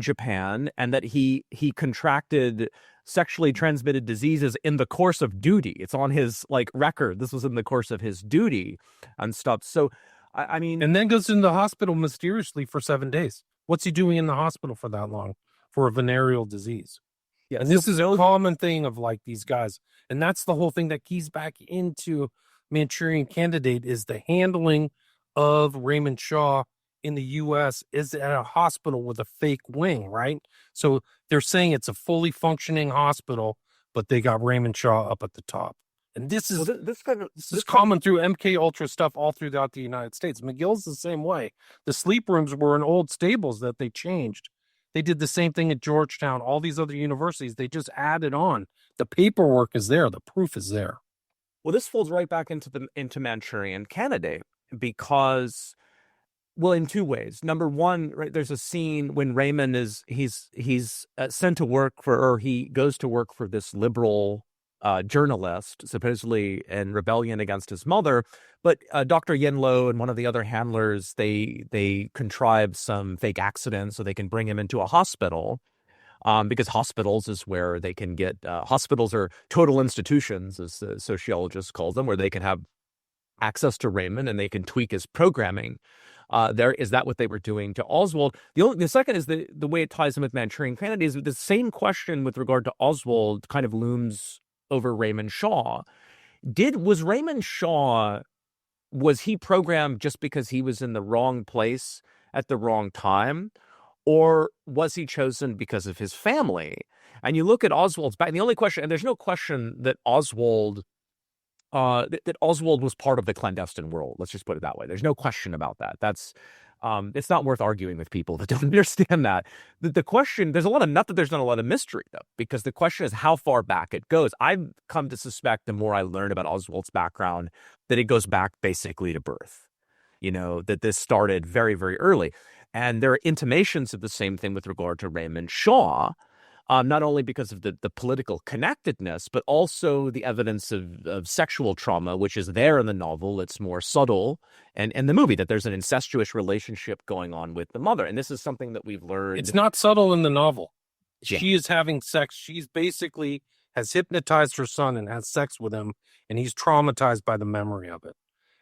Japan, and that he contracted sexually transmitted diseases in the course of duty. It's on his record. This was in the course of his duty and stuff. So, I mean, and then goes in the hospital mysteriously for 7 days. What's he doing in the hospital for that long? For a venereal disease. Yeah, and this is a common thing of these guys. And that's the whole thing that keys back into Manchurian Candidate, is the handling of Raymond Shaw in the U.S. is at a hospital with a fake wing, right? So they're saying it's a fully functioning hospital, but they got Raymond Shaw up at the top. And this is common through MK Ultra stuff all throughout the United States. McGill's the same way. The sleep rooms were in old stables that they changed. They did the same thing at Georgetown, all these other universities. They just added on. The paperwork is there. The proof is there. Well, this folds right back into Manchurian Candidate, because, well, in two ways. Number one, right, there's a scene when Raymond he's sent to work for, or he goes to work for this liberal journalist, supposedly in rebellion against his mother. But Dr. Yenlo and one of the other handlers, they contrive some fake accident so they can bring him into a hospital, because hospitals is where they can get, hospitals are total institutions, as the sociologists call them, where they can have access to Raymond and they can tweak his programming. Is that what they were doing to Oswald? The second is the way it ties in with Manchurian Candidate is the same question with regard to Oswald kind of looms over Raymond Shaw. Was Raymond Shaw, was he programmed just because he was in the wrong place at the wrong time? Or was he chosen because of his family? And you look at Oswald's back, and the only question, and there's no question that Oswald was part of the clandestine world. Let's just put it that way. There's no question about that. That's it's not worth arguing with people that don't understand that. The question, there's not that there's not a lot of mystery, though, because the question is how far back it goes. I've come to suspect, the more I learn about Oswald's background, that it goes back basically to birth. That this started very, very early. And there are intimations of the same thing with regard to Raymond Shaw, not only because of the political connectedness, but also the evidence of sexual trauma, which is there in the novel. It's more subtle, and in the movie, that there's an incestuous relationship going on with the mother. And this is something that we've learned. It's not subtle in the novel. Yeah. She is having sex. She's basically has hypnotized her son and has sex with him, and he's traumatized by the memory of it.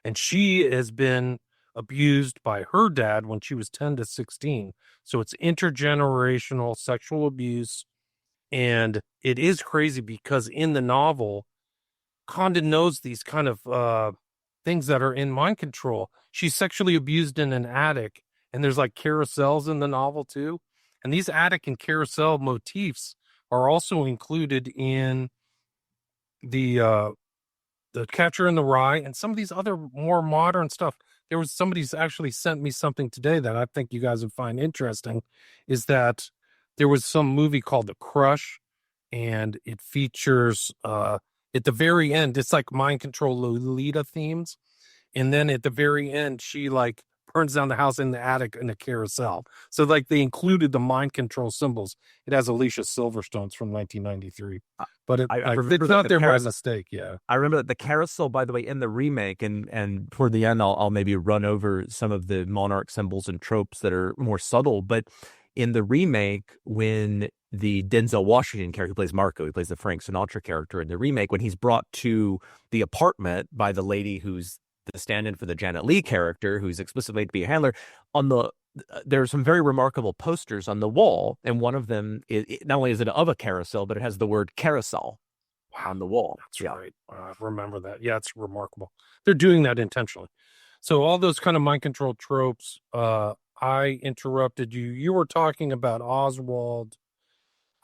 And she has been abused by her dad when she was 10 to 16. So it's intergenerational sexual abuse. And it is crazy because in the novel, Condon knows these kind of things that are in mind control. She's sexually abused in an attic, and there's carousels in the novel too. And these attic and carousel motifs are also included in the Catcher in the Rye and some of these other more modern stuff. There was somebody's actually sent me something today that I think you guys would find interesting, is that there was some movie called The Crush, and it features at the very end, it's like mind control Lolita themes. And then at the very end, she like burns down the house in the attic in a carousel. So like they included the mind control symbols. It has Alicia Silverstone's from 1993, but I like, remember it's that not there by mistake. Yeah. I remember that the carousel, by the way, in the remake, and toward the end, I'll maybe run over some of the monarch symbols and tropes that are more subtle. But in the remake, when the Denzel Washington character who plays Marco, he plays the Frank Sinatra character in the remake, when he's brought to the apartment by the lady who's the stand-in for the Janet Leigh character, who's explicitly made to be a handler, there are some very remarkable posters on the wall, and one of them not only is it of a carousel, but it has the word carousel on the wall. That's right. I remember that. Yeah, it's remarkable. They're doing that intentionally. So all those kind of mind control tropes. I interrupted you. You were talking about Oswald.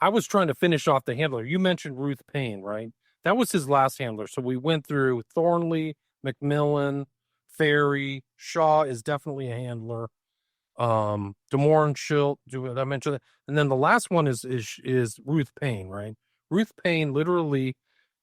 I was trying to finish off the handler. You mentioned Ruth Payne, right? That was his last handler. So we went through Thornley, Macmillan, Ferry. Shaw is definitely a handler. DeMoor, Schilt, did I mention that? And then the last one is Ruth Payne, right? Ruth Payne, literally,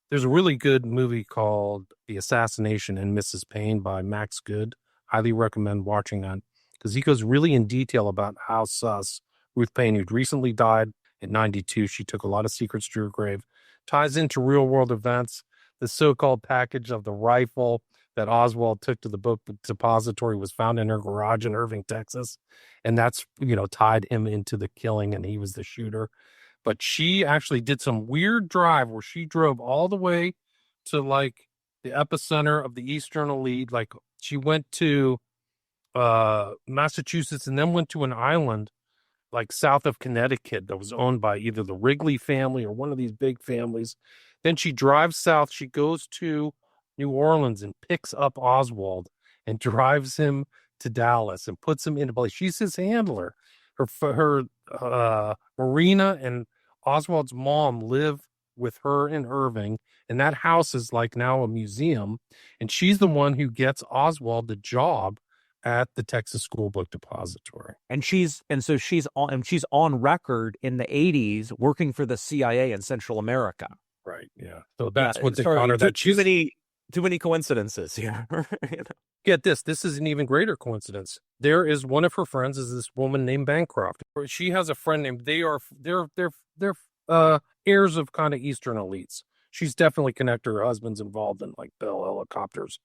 there's a really good movie called The Assassination in Mrs. Payne by Max Good. Highly recommend watching that because he goes really in detail about how sus Ruth Payne, who'd recently died at 92, she took a lot of secrets to her grave, ties into real world events. The so-called package of the rifle that Oswald took to the book depository was found in her garage in Irving, Texas. And that's, tied him into the killing, and he was the shooter. But she actually did some weird drive where she drove all the way to like the epicenter of the Eastern Elite. Like she went to Massachusetts and then went to an island like south of Connecticut that was owned by either the Wrigley family or one of these big families. Then she drives south. She goes to New Orleans and picks up Oswald and drives him to Dallas and puts him into place. She's his handler. Her Marina and Oswald's mom live with her in Irving, and that house is like now a museum. And she's the one who gets Oswald the job at the Texas School Book Depository. And she's on record in the 80s working for the CIA in Central America. Right. Yeah. So that's what they call her. Too many coincidences here. Get this. This is an even greater coincidence. There is one of her friends is this woman named Bancroft. She has a friend named. They're heirs of kind of Eastern elites. She's definitely connected. Her husband's involved in like Bell helicopters,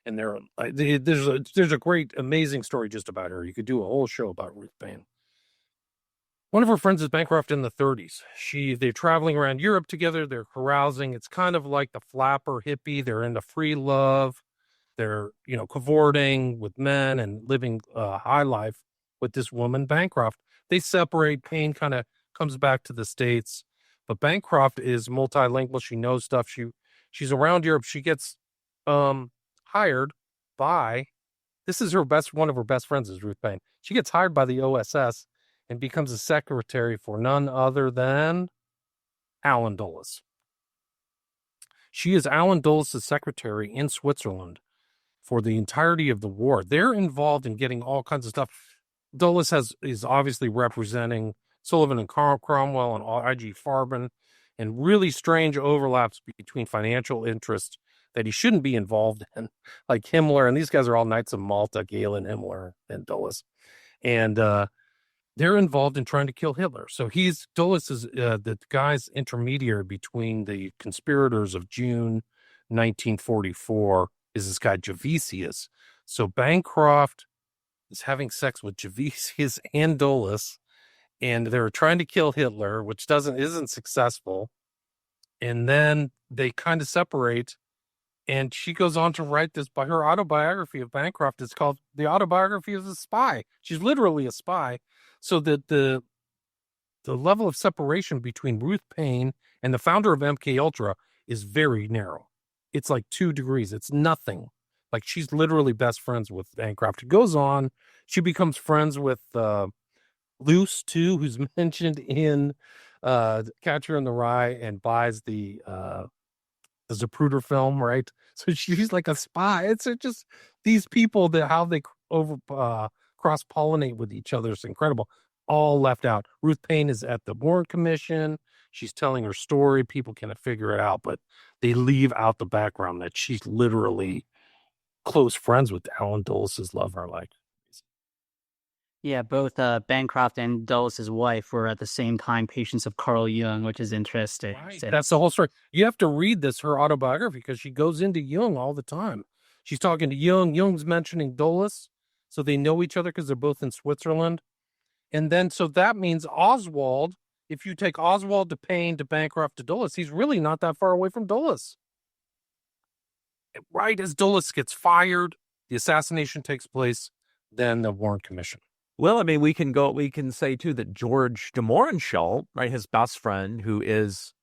and there's a great, amazing story just about her. You could do a whole show about Ruth Payne. One of her friends is Bancroft in the 30s. They're traveling around Europe together. They're carousing. It's kind of like the flapper hippie. They're into free love. They're, cavorting with men and living a high life with this woman, Bancroft. They separate. Payne kind of comes back to the States. But Bancroft is multilingual. She knows stuff. She's around Europe. She gets hired by, this is one of her best friends is Ruth Payne. She gets hired by the OSS and becomes a secretary for none other than Allen Dulles. She is Allen Dulles' secretary in Switzerland for the entirety of the war. They're involved in getting all kinds of stuff. Dulles is obviously representing Sullivan and Cromwell and I.G. Farben, and really strange overlaps between financial interests that he shouldn't be involved in, like Himmler. And these guys are all Knights of Malta, Galen, Himmler, and Dulles. And they're involved in trying to kill Hitler. So Dulles is the guy's intermediary between the conspirators of June 1944 is this guy Javisius. So Bancroft is having sex with Javisius and Dulles, and they're trying to kill Hitler, which isn't successful. And then they kind of separate, and she goes on to write this by her autobiography of Bancroft. It's called The Autobiography of a Spy. She's literally a spy. So that the level of separation between Ruth Payne and the founder of MK Ultra is very narrow. It's like 2 degrees. It's nothing. Like she's literally best friends with Bancroft. It goes on. She becomes friends with Luce too, who's mentioned in Catcher in the Rye, and buys the Zapruder film, right? So she's like a spy. It's just these people how they cross-pollinate with each other is incredible. All left out. Ruth Payne is at the Warren Commission. She's telling her story. People can't figure it out, but they leave out the background that she's literally close friends with Alan Dulles' lover. Like, Yeah, both Bancroft and Dulles' wife were at the same time patients of Carl Jung, which is interesting. right. So, That's the whole story. You have to read her autobiography, because she goes into Jung all the time. She's talking to Jung. Jung's mentioning Dulles, so they know each other because they're both in Switzerland. And then, so that means Oswald, if you take Oswald to Payne to Bancroft to Dulles, he's really not that far away from Dulles. Right as Dulles gets fired, the assassination takes place, then the Warren Commission. Well, I mean, we can say too that George de Mohrenschildt, right, his best friend, who is,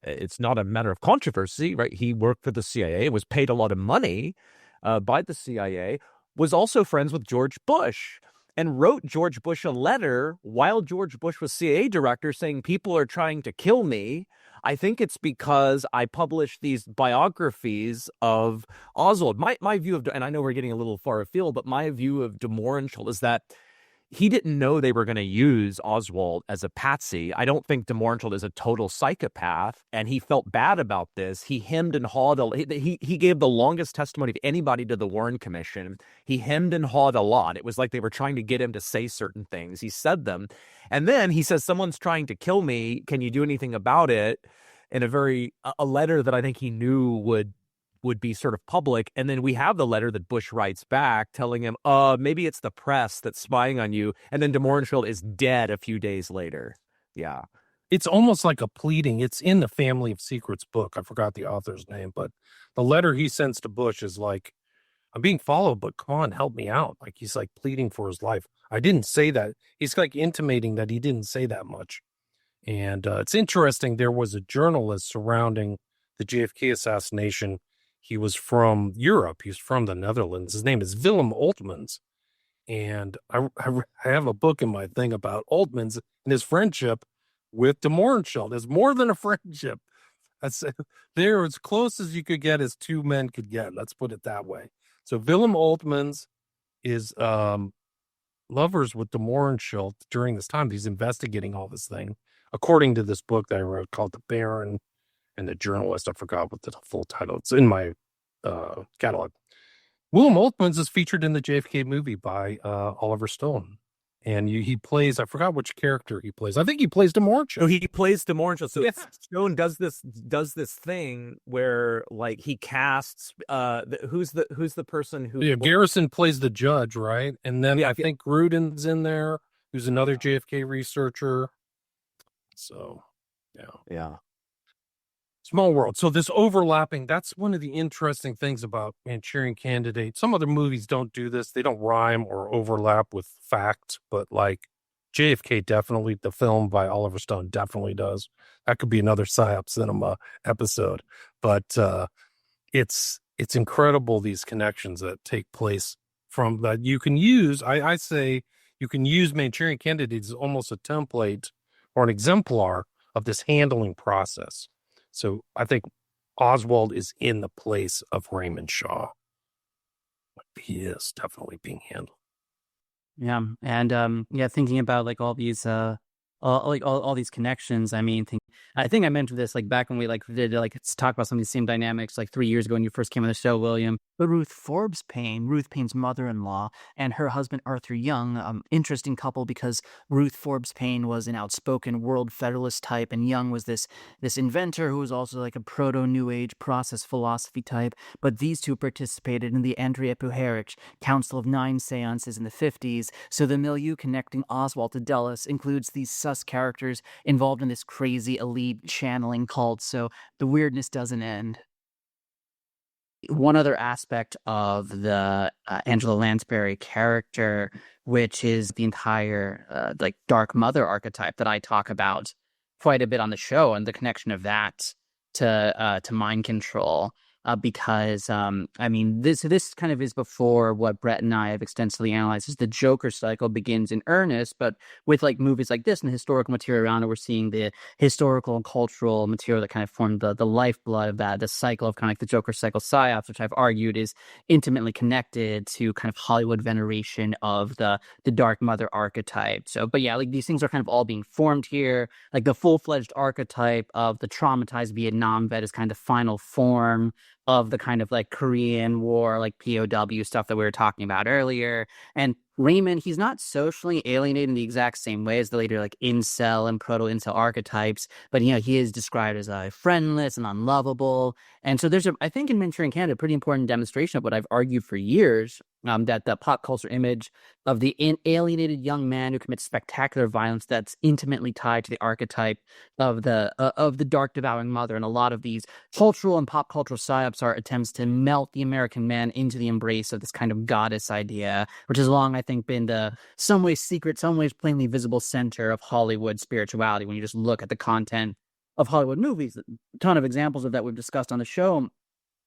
it's not a matter of controversy, right? He worked for the CIA, was paid a lot of money by the CIA, was also friends with George Bush, and wrote George Bush a letter while George Bush was CIA director saying, people are trying to kill me. I think it's because I published these biographies of Oswald. My view of, and I know we're getting a little far afield, but my view of de Mohrenschildt is that he didn't know they were going to use Oswald as a patsy. I don't think de Mohrenschildt is a total psychopath, and he felt bad about this. He hemmed and hawed. He gave the longest testimony of anybody to the Warren Commission. He hemmed and hawed a lot. It was like they were trying to get him to say certain things. He said them. And then he says, someone's trying to kill me. Can you do anything about it? In a letter that I think he knew would be sort of public. And then we have the letter that Bush writes back telling him, maybe it's the press that's spying on you. And then de Mohrenschildt is dead a few days later. Yeah. It's almost like a pleading. It's in the Family of Secrets book. I forgot the author's name, but the letter he sends to Bush is like, I'm being followed, but come on, help me out. Like, he's like pleading for his life. I didn't say that. He's like intimating that he didn't say that much. And it's interesting. There was a journalist surrounding the JFK assassination. He was from Europe. He's from the Netherlands. His name is Willem Oltmans. And I have a book in my thing about Oltmans and his friendship with de Mohrenschildt. It's more than a friendship. They're as close as you could get as two men could get. Let's put it that way. So Willem Oltmans is lovers with de Mohrenschildt during this time. He's investigating all this thing, according to this book that I wrote called The Baron and the Journalist. I forgot what the full title. It's in my catalog. Willem Oltmans is featured in the JFK movie by Oliver Stone. And he plays, I forgot which character he plays. I think he plays de Mohrenschildt. Oh, he plays de Mohrenschildt. So yeah. Stone does this thing where, like, he casts who's the person who Garrison plays the judge, right? And then I think Gruden's in there, who's another JFK researcher. So yeah. Small world. So this overlapping, that's one of the interesting things about Manchurian Candidate. Some other movies don't do this. They don't rhyme or overlap with fact, but like JFK definitely, the film by Oliver Stone definitely does. That could be another Psyop Cinema episode. But it's incredible, these connections that take place from that you can use. I say you can use Manchurian Candidate as almost a template or an exemplar of this handling process. So I think Oswald is in the place of Raymond Shaw. He is definitely being handled. Yeah. And thinking about like all these all these connections. I mean, I think I mentioned this like back when we like did like talk about some of these same dynamics like 3 years ago when you first came on the show, William. But Ruth Payne's mother-in-law, and her husband Arthur Young, interesting couple because Ruth Forbes Payne was an outspoken world federalist type, and Young was this inventor who was also like a proto New Age process philosophy type. But these two participated in the Andrea Puharich Council of Nine seances in the 50s. So the milieu connecting Oswald to Dulles includes these sus characters involved in this crazy elite channeling cult. So the weirdness doesn't end. One other aspect of the Angela Lansbury character, which is the entire like Dark Mother archetype that I talk about quite a bit on the show, and the connection of that to mind control. Because I mean, this kind of is before what Brett and I have extensively analyzed. Is the Joker cycle begins in earnest, but with like movies like this and the historical material around it, we're seeing the historical and cultural material that kind of formed the lifeblood of that. The cycle of kind of like the Joker cycle, Psyops, which I've argued is intimately connected to kind of Hollywood veneration of the Dark Mother archetype. So, but yeah, like these things are kind of all being formed here. Like the full-fledged archetype of the traumatized Vietnam vet is kind of the final form of the kind of like Korean War, like POW stuff that we were talking about earlier. And Raymond, he's not socially alienated in the exact same way as the later like incel and proto-incel archetypes, but he is described as friendless and unlovable. And so there's I think in Manchurian Candidate, a pretty important demonstration of what I've argued for years, that the pop culture image of the alienated young man who commits spectacular violence that's intimately tied to the archetype of the dark devouring mother. And a lot of these cultural and pop cultural psyops are attempts to melt the American man into the embrace of this kind of goddess idea, which has long, I think, been the some ways secret, some ways plainly visible center of Hollywood spirituality. When you just look at the content of Hollywood movies, a ton of examples of that we've discussed on the show.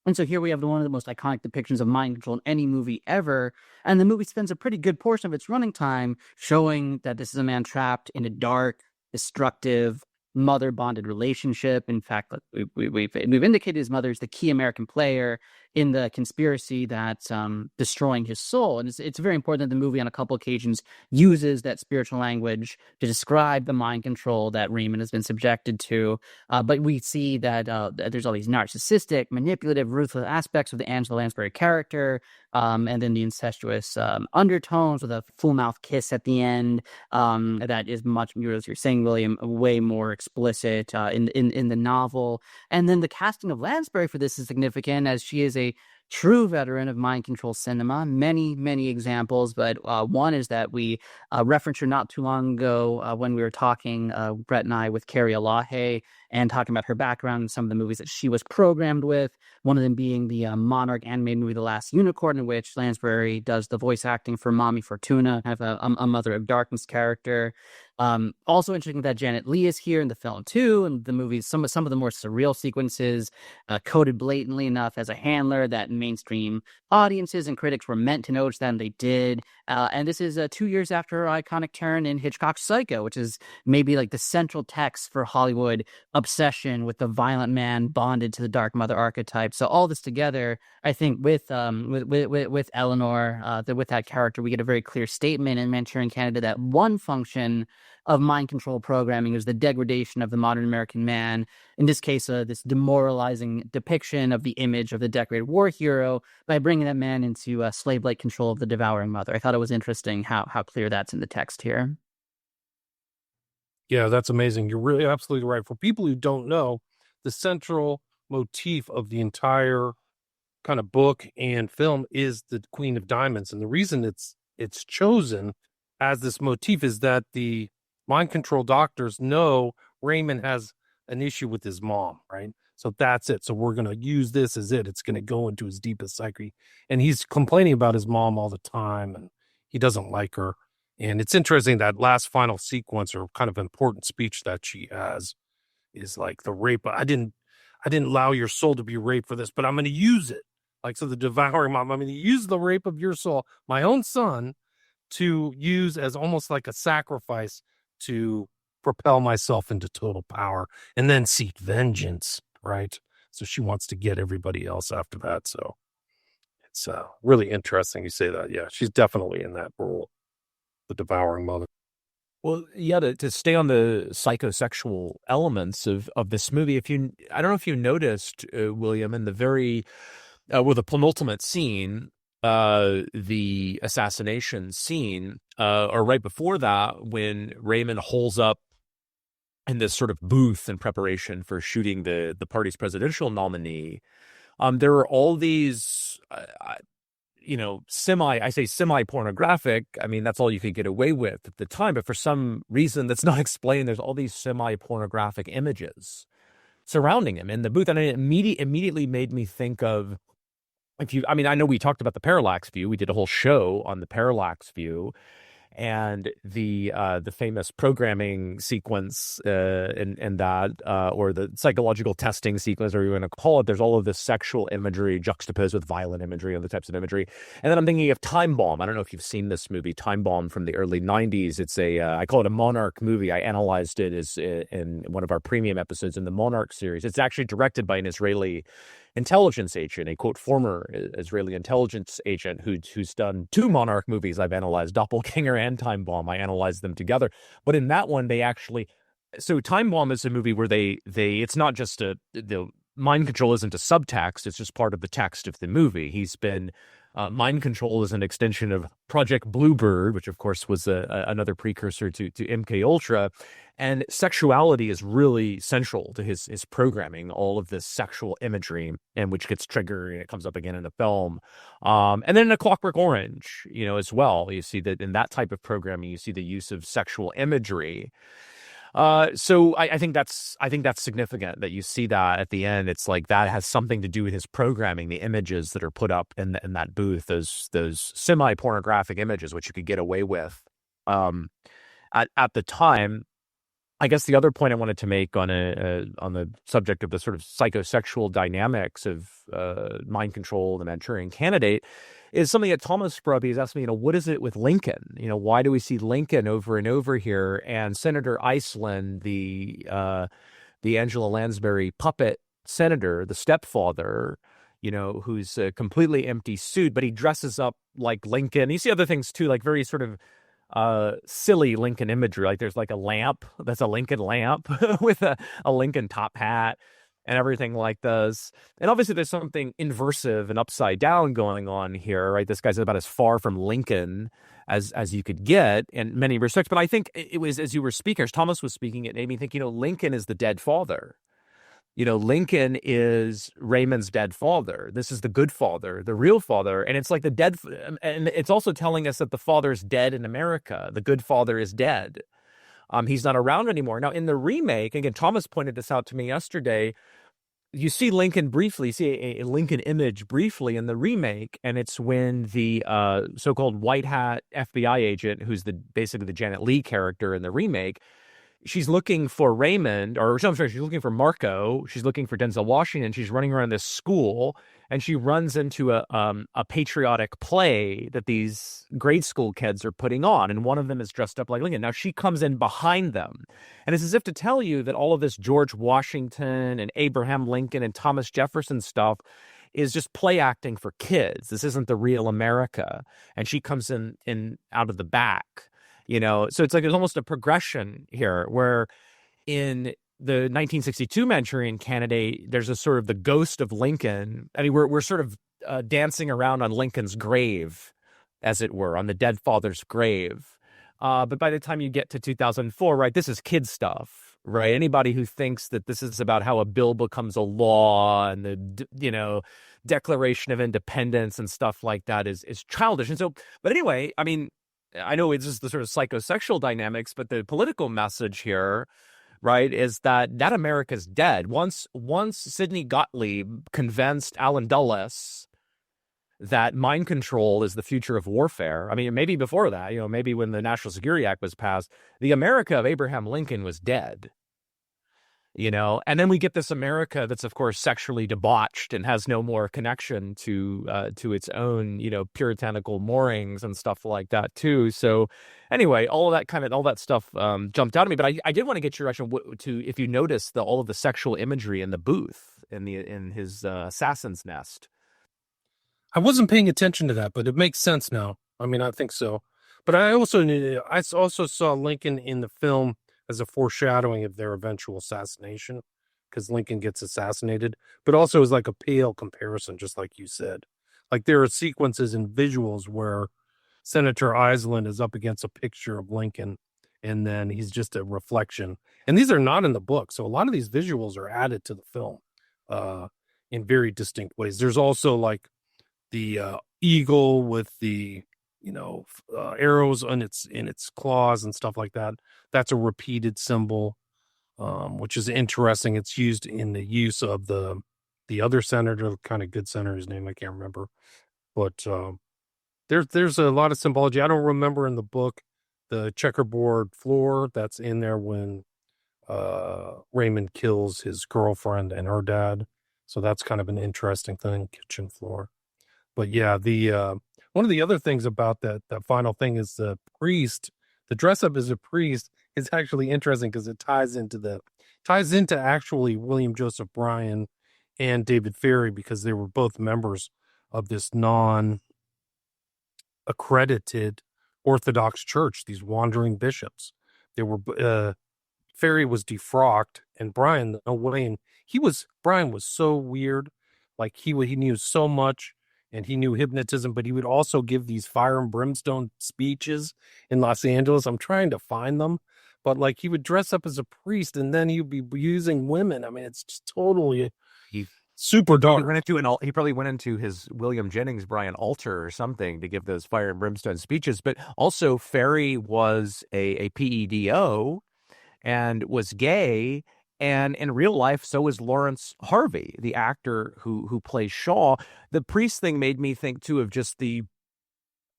And so here we have one of the most iconic depictions of mind control in any movie ever. And the movie spends a pretty good portion of its running time showing that this is a man trapped in a dark, destructive, mother-bonded relationship. In fact, we've indicated his mother is the key American player in the conspiracy that's destroying his soul. And it's very important that the movie on a couple occasions uses that spiritual language to describe the mind control that Raymond has been subjected to. But we see that there's all these narcissistic, manipulative, ruthless aspects of the Angela Lansbury character, and then the incestuous undertones with a full-mouth kiss at the end that is much, as you're saying, William, way more explicit in the novel. And then the casting of Lansbury for this is significant, as she is a true veteran of mind control cinema. Many examples, but one is that we referenced her not too long ago when we were talking, Brett and I, with Carrie Elahe, and talking about her background in some of the movies that she was programmed with. One of them being the Monarch animated movie The Last Unicorn, in which Lansbury does the voice acting for Mommy Fortuna, have a Mother of Darkness character. Also interesting that Janet Leigh is here in the film too, and the movie's some of the more surreal sequences coded blatantly enough as a handler that mainstream audiences and critics were meant to notice that, and they did. And this is 2 years after her iconic turn in Hitchcock's Psycho, which is maybe like the central text for Hollywood obsession with the violent man bonded to the dark mother archetype. So all this together, I think, with Eleanor, with that character, we get a very clear statement in Manchurian Candidate that one function of mind control programming is the degradation of the modern American man. In this case, this demoralizing depiction of the image of the decorated war hero by bringing that man into slave-like control of the devouring mother. I thought it was interesting how clear that's in the text here. Yeah, that's amazing. You're really absolutely right. For people who don't know, the central motif of the entire kind of book and film is the Queen of Diamonds. And the reason it's chosen as this motif is that the mind control doctors know Raymond has an issue with his mom, right? So that's it. So we're going to use this as it. It's going to go into his deepest psyche. And he's complaining about his mom all the time, and he doesn't like her. And it's interesting that last final sequence or kind of important speech that she has is like the rape. I didn't allow your soul to be raped for this, but I'm going to use it. Like, so the devouring mom, I'm going to use the rape of your soul, my own son, to use as almost like a sacrifice to propel myself into total power and then seek vengeance, right? So she wants to get everybody else after that. So it's really interesting you say that. Yeah, she's definitely in that role, the devouring mother. Well, yeah, to stay on the psychosexual elements of this movie, I don't know if you noticed, William, in the the penultimate scene, the assassination scene, or right before that, when Raymond holes up in this sort of booth in preparation for shooting the party's presidential nominee, there are all these, semi-pornographic. I mean, that's all you could get away with at the time. But for some reason that's not explained, there's all these semi-pornographic images surrounding him in the booth. And it immediately made me think of, I know we talked about the parallax view. We did a whole show on the parallax view and the famous programming sequence and that, or the psychological testing sequence, or you want to call it. There's all of this sexual imagery juxtaposed with violent imagery, other types of imagery. And then I'm thinking of Time Bomb. I don't know if you've seen this movie, Time Bomb, from the early 90s. It's I call it a Monarch movie. I analyzed it as in one of our premium episodes in the Monarch series. It's actually directed by an Israeli intelligence agent, a quote former Israeli intelligence agent who's done 2 Monarch movies. I've analyzed Doppelganger and Time Bomb. I analyzed them together, but in that one so Time Bomb is a movie where they it's not just the mind control isn't a subtext; it's just part of the text of the movie. He's been mind control is an extension of Project Bluebird, which of course was another precursor to MK Ultra, and sexuality is really central to his programming. All of this sexual imagery, and which gets triggered, and it comes up again in the film, and then in A Clockwork Orange, as well. You see that in that type of programming, you see the use of sexual imagery. So I think that's significant that you see that at the end. It's like that has something to do with his programming, the images that are put up in that booth, those semi-pornographic images, which you could get away with at the time. I guess the other point I wanted to make on the subject of the sort of psychosexual dynamics of mind control, the Manchurian Candidate, is something that Thomas Sprubby has asked me, what is it with Lincoln? Why do we see Lincoln over and over here? And Senator Iceland, the Angela Lansbury puppet senator, the stepfather, who's a completely empty suit, but he dresses up like Lincoln. You see other things too, like very sort of silly Lincoln imagery. Like there's like a lamp that's a Lincoln lamp with a Lincoln top hat and everything like this. And obviously there's something inversive and upside down going on here, right? This guy's about as far from Lincoln as you could get in many respects. But I think it was, as you were speaking, as Thomas was speaking, it made me think, Lincoln is the dead father. Lincoln is Raymond's dead father. This is the good father, the real father. And it's like the dead, and it's also telling us that the father's dead in America. The good father is dead. He's not around anymore. Now, in the remake, again, Thomas pointed this out to me yesterday, you see Lincoln briefly, see a Lincoln image briefly in the remake, and it's when the so-called white hat FBI agent, who's basically the Janet Leigh character in the remake, she's looking for Raymond, or I'm sorry, she's looking for Marco. She's looking for Denzel Washington. She's running around this school, and she runs into a patriotic play that these grade school kids are putting on, and one of them is dressed up like Lincoln. Now she comes in behind them, and it's as if to tell you that all of this George Washington and Abraham Lincoln and Thomas Jefferson stuff is just play acting for kids. This isn't the real America, and she comes in out of the back. So it's like there's almost a progression here where in the 1962 Manchurian Candidate, there's a sort of the ghost of Lincoln. I mean, we're sort of dancing around on Lincoln's grave, as it were, on the dead father's grave. But by the time you get to 2004, right, this is kid stuff, right? Anybody who thinks that this is about how a bill becomes a law and the, Declaration of Independence and stuff like that is childish. And so, but anyway, I mean, I know it's just the sort of psychosexual dynamics, but the political message here, right, is that America's dead. Once Sidney Gottlieb convinced Allen Dulles that mind control is the future of warfare. I mean, maybe before that, maybe when the National Security Act was passed, the America of Abraham Lincoln was dead. And then we get this America that's, of course, sexually debauched and has no more connection to its own, puritanical moorings and stuff like that, too. So anyway, all that stuff jumped out at me. But I did want to get your reaction to if you notice all of the sexual imagery in the booth in his assassin's nest. I wasn't paying attention to that, but it makes sense now. I mean, I think so. But I also saw Lincoln in the film as a foreshadowing of their eventual assassination, because Lincoln gets assassinated, but also as like a pale comparison, just like you said. Like there are sequences and visuals where Senator Iceland is up against a picture of Lincoln, and then he's just a reflection. And these are not in the book, so a lot of these visuals are added to the film in very distinct ways. There's also like the eagle with the arrows in its claws and stuff like that. That's a repeated symbol, which is interesting. It's used in the use of the other senator, kind of good senator, his name I can't remember, but there's a lot of symbology. I don't remember in the book the checkerboard floor that's in there when Raymond kills his girlfriend and her dad. So that's kind of an interesting thing, kitchen floor. But yeah, the one of the other things about that final thing is the priest, the dress up as a priest is actually interesting because it ties into actually William Joseph Bryan and David Ferry, because they were both members of this non-accredited Orthodox church, these wandering bishops. They were Ferry was defrocked, and Brian, no way, and Brian was so weird. Like he knew so much, and he knew hypnotism, but he would also give these fire and brimstone speeches in Los Angeles. I'm trying to find them, but like he would dress up as a priest, and then he'd be using women. I mean, it's just totally super dark. He probably went into his William Jennings Bryan altar or something to give those fire and brimstone speeches. But also, Ferry was a PEDO and was gay. And in real life, so was Lawrence Harvey, the actor who plays Shaw. The priest thing made me think, too, of just the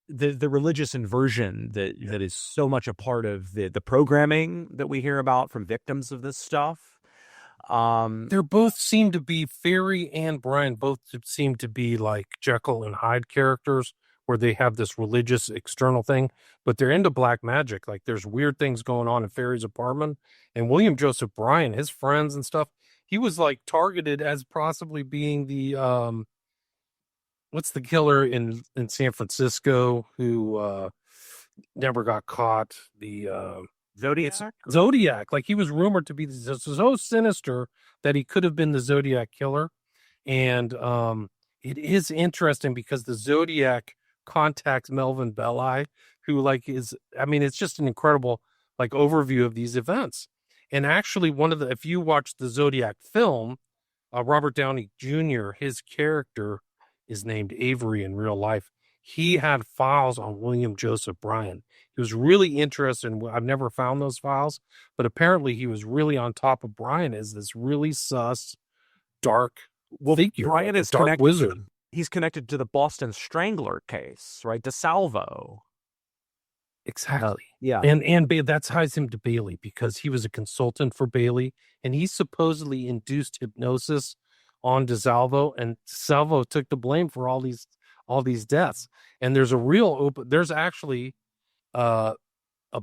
religious inversion that is so much a part of the programming that we hear about from victims of this stuff. They both seem to be, Ferry and Brian both seem to be like Jekyll and Hyde characters, where they have this religious external thing, but they're into black magic. Like there's weird things going on in Ferry's apartment. And William Joseph Bryan, his friends and stuff, he was like targeted as possibly being the what's the killer in San Francisco who never got caught? The Zodiac. Like he was rumored to be so sinister that he could have been the Zodiac killer. And it is interesting because the Zodiac contacts Melvin Belli, who it's just an incredible like overview of these events. And actually if you watch the Zodiac film, Robert Downey Jr., his character is named Avery in real life. He had files on William Joseph Bryan. He was really interested in, I've never found those files, but apparently he was really on top of Bryan as this really sus, dark figure. Bryan is dark wizard. He's connected to the Boston Strangler case, right? DeSalvo. Exactly. Yeah. And that ties him to Bailey because he was a consultant for Bailey, and he supposedly induced hypnosis on DeSalvo, and DeSalvo took the blame for all these deaths. And there's actually a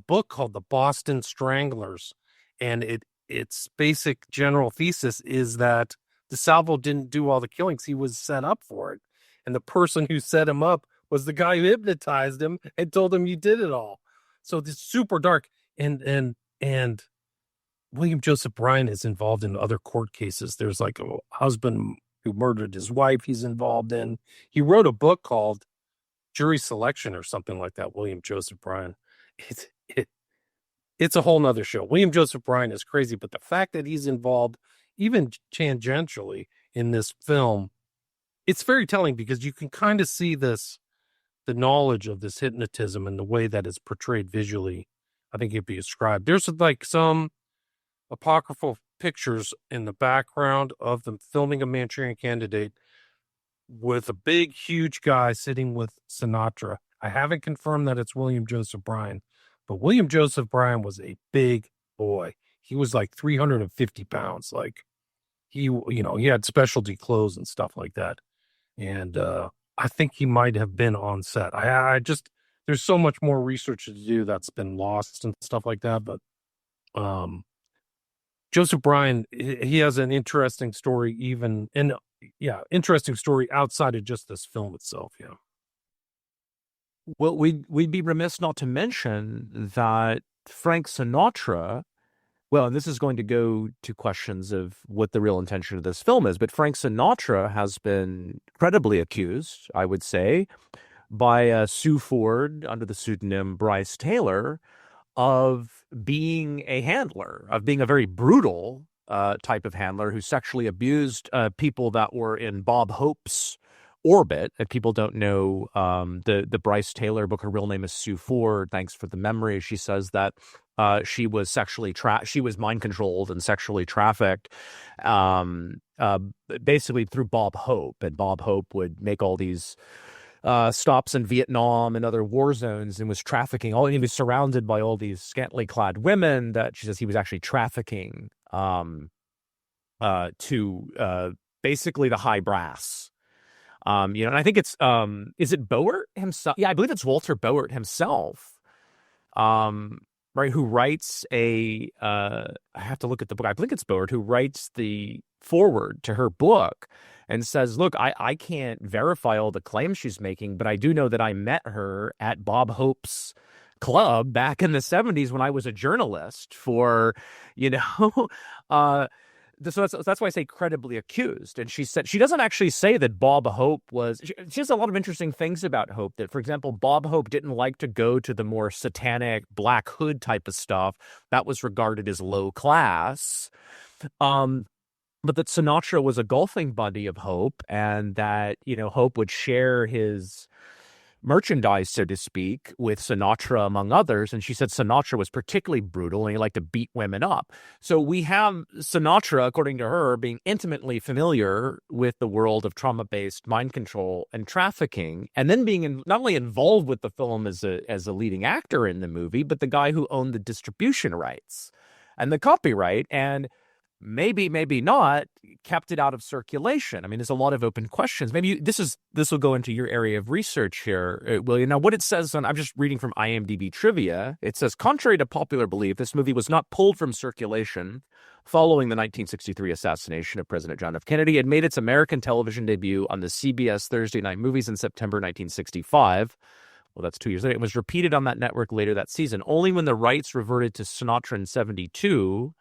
book called The Boston Stranglers, and its basic general thesis is that DeSalvo didn't do all the killings. He was set up for it. And the person who set him up was the guy who hypnotized him and told him you did it all. So this super dark. And William Joseph Bryan is involved in other court cases. There's like a husband who murdered his wife he's involved in. He wrote a book called Jury Selection or something like that, William Joseph Bryan. It's a whole nother show. William Joseph Bryan is crazy, but the fact that he's involved even tangentially in this film, it's very telling because you can kind of see the knowledge of this hypnotism and the way that it's portrayed visually. I think it'd be described. There's like some apocryphal pictures in the background of them filming a Manchurian Candidate with a big, huge guy sitting with Sinatra. I haven't confirmed that it's William Joseph Bryan, but William Joseph Bryan was a big boy. He was like 350 pounds. Like he had specialty clothes and stuff like that. And I think he might have been on set. There's so much more research to do that's been lost and stuff like that. But Joseph Bryan, he has an interesting story interesting story outside of just this film itself. Yeah. Well, we'd be remiss not to mention that Frank Sinatra, well, and this is going to go to questions of what the real intention of this film is, but Frank Sinatra has been credibly accused, I would say, by Sue Ford under the pseudonym Bryce Taylor of being a handler, of being a very brutal type of handler who sexually abused people that were in Bob Hope's orbit. If people don't know the Bryce Taylor book, her real name is Sue Ford. Thanks for the memory. She says that she was she was mind controlled and sexually trafficked, basically through Bob Hope. And Bob Hope would make all these stops in Vietnam and other war zones and was trafficking. He was surrounded by all these scantily clad women that she says he was actually trafficking to basically the high brass. And I think it's is it Boert himself? Yeah, I believe it's Walter Boert himself. Right, who writes I have to look at the book. I think it's Boert who writes the foreword to her book and says, look, I can't verify all the claims she's making, but I do know that I met her at Bob Hope's club back in the 70s when I was a journalist for, you know, so that's why I say credibly accused. And she said she doesn't actually say that Bob Hope was. She has a lot of interesting things about Hope. That, for example, Bob Hope didn't like to go to the more satanic Black Hood type of stuff. That was regarded as low class. But that Sinatra was a golfing buddy of Hope, and that, you know, Hope would share his merchandise, so to speak, with Sinatra, among others. And she said Sinatra was particularly brutal and he liked to beat women up. So we have Sinatra, according to her, being intimately familiar with the world of trauma-based mind control and trafficking, and then being not only involved with the film as a leading actor in the movie, but the guy who owned the distribution rights and the copyright, and maybe not kept it out of circulation. I mean, there's a lot of open questions. Maybe this will go into your area of research here, William. Now, what it says I'm just reading from IMDb trivia. It says, contrary to popular belief, this movie was not pulled from circulation following the 1963 assassination of President John F. Kennedy. It made its American television debut on the CBS Thursday Night Movies in September 1965. Well, that's 2 years later. It was repeated on that network later that season. Only when the rights reverted to Sinatra in 72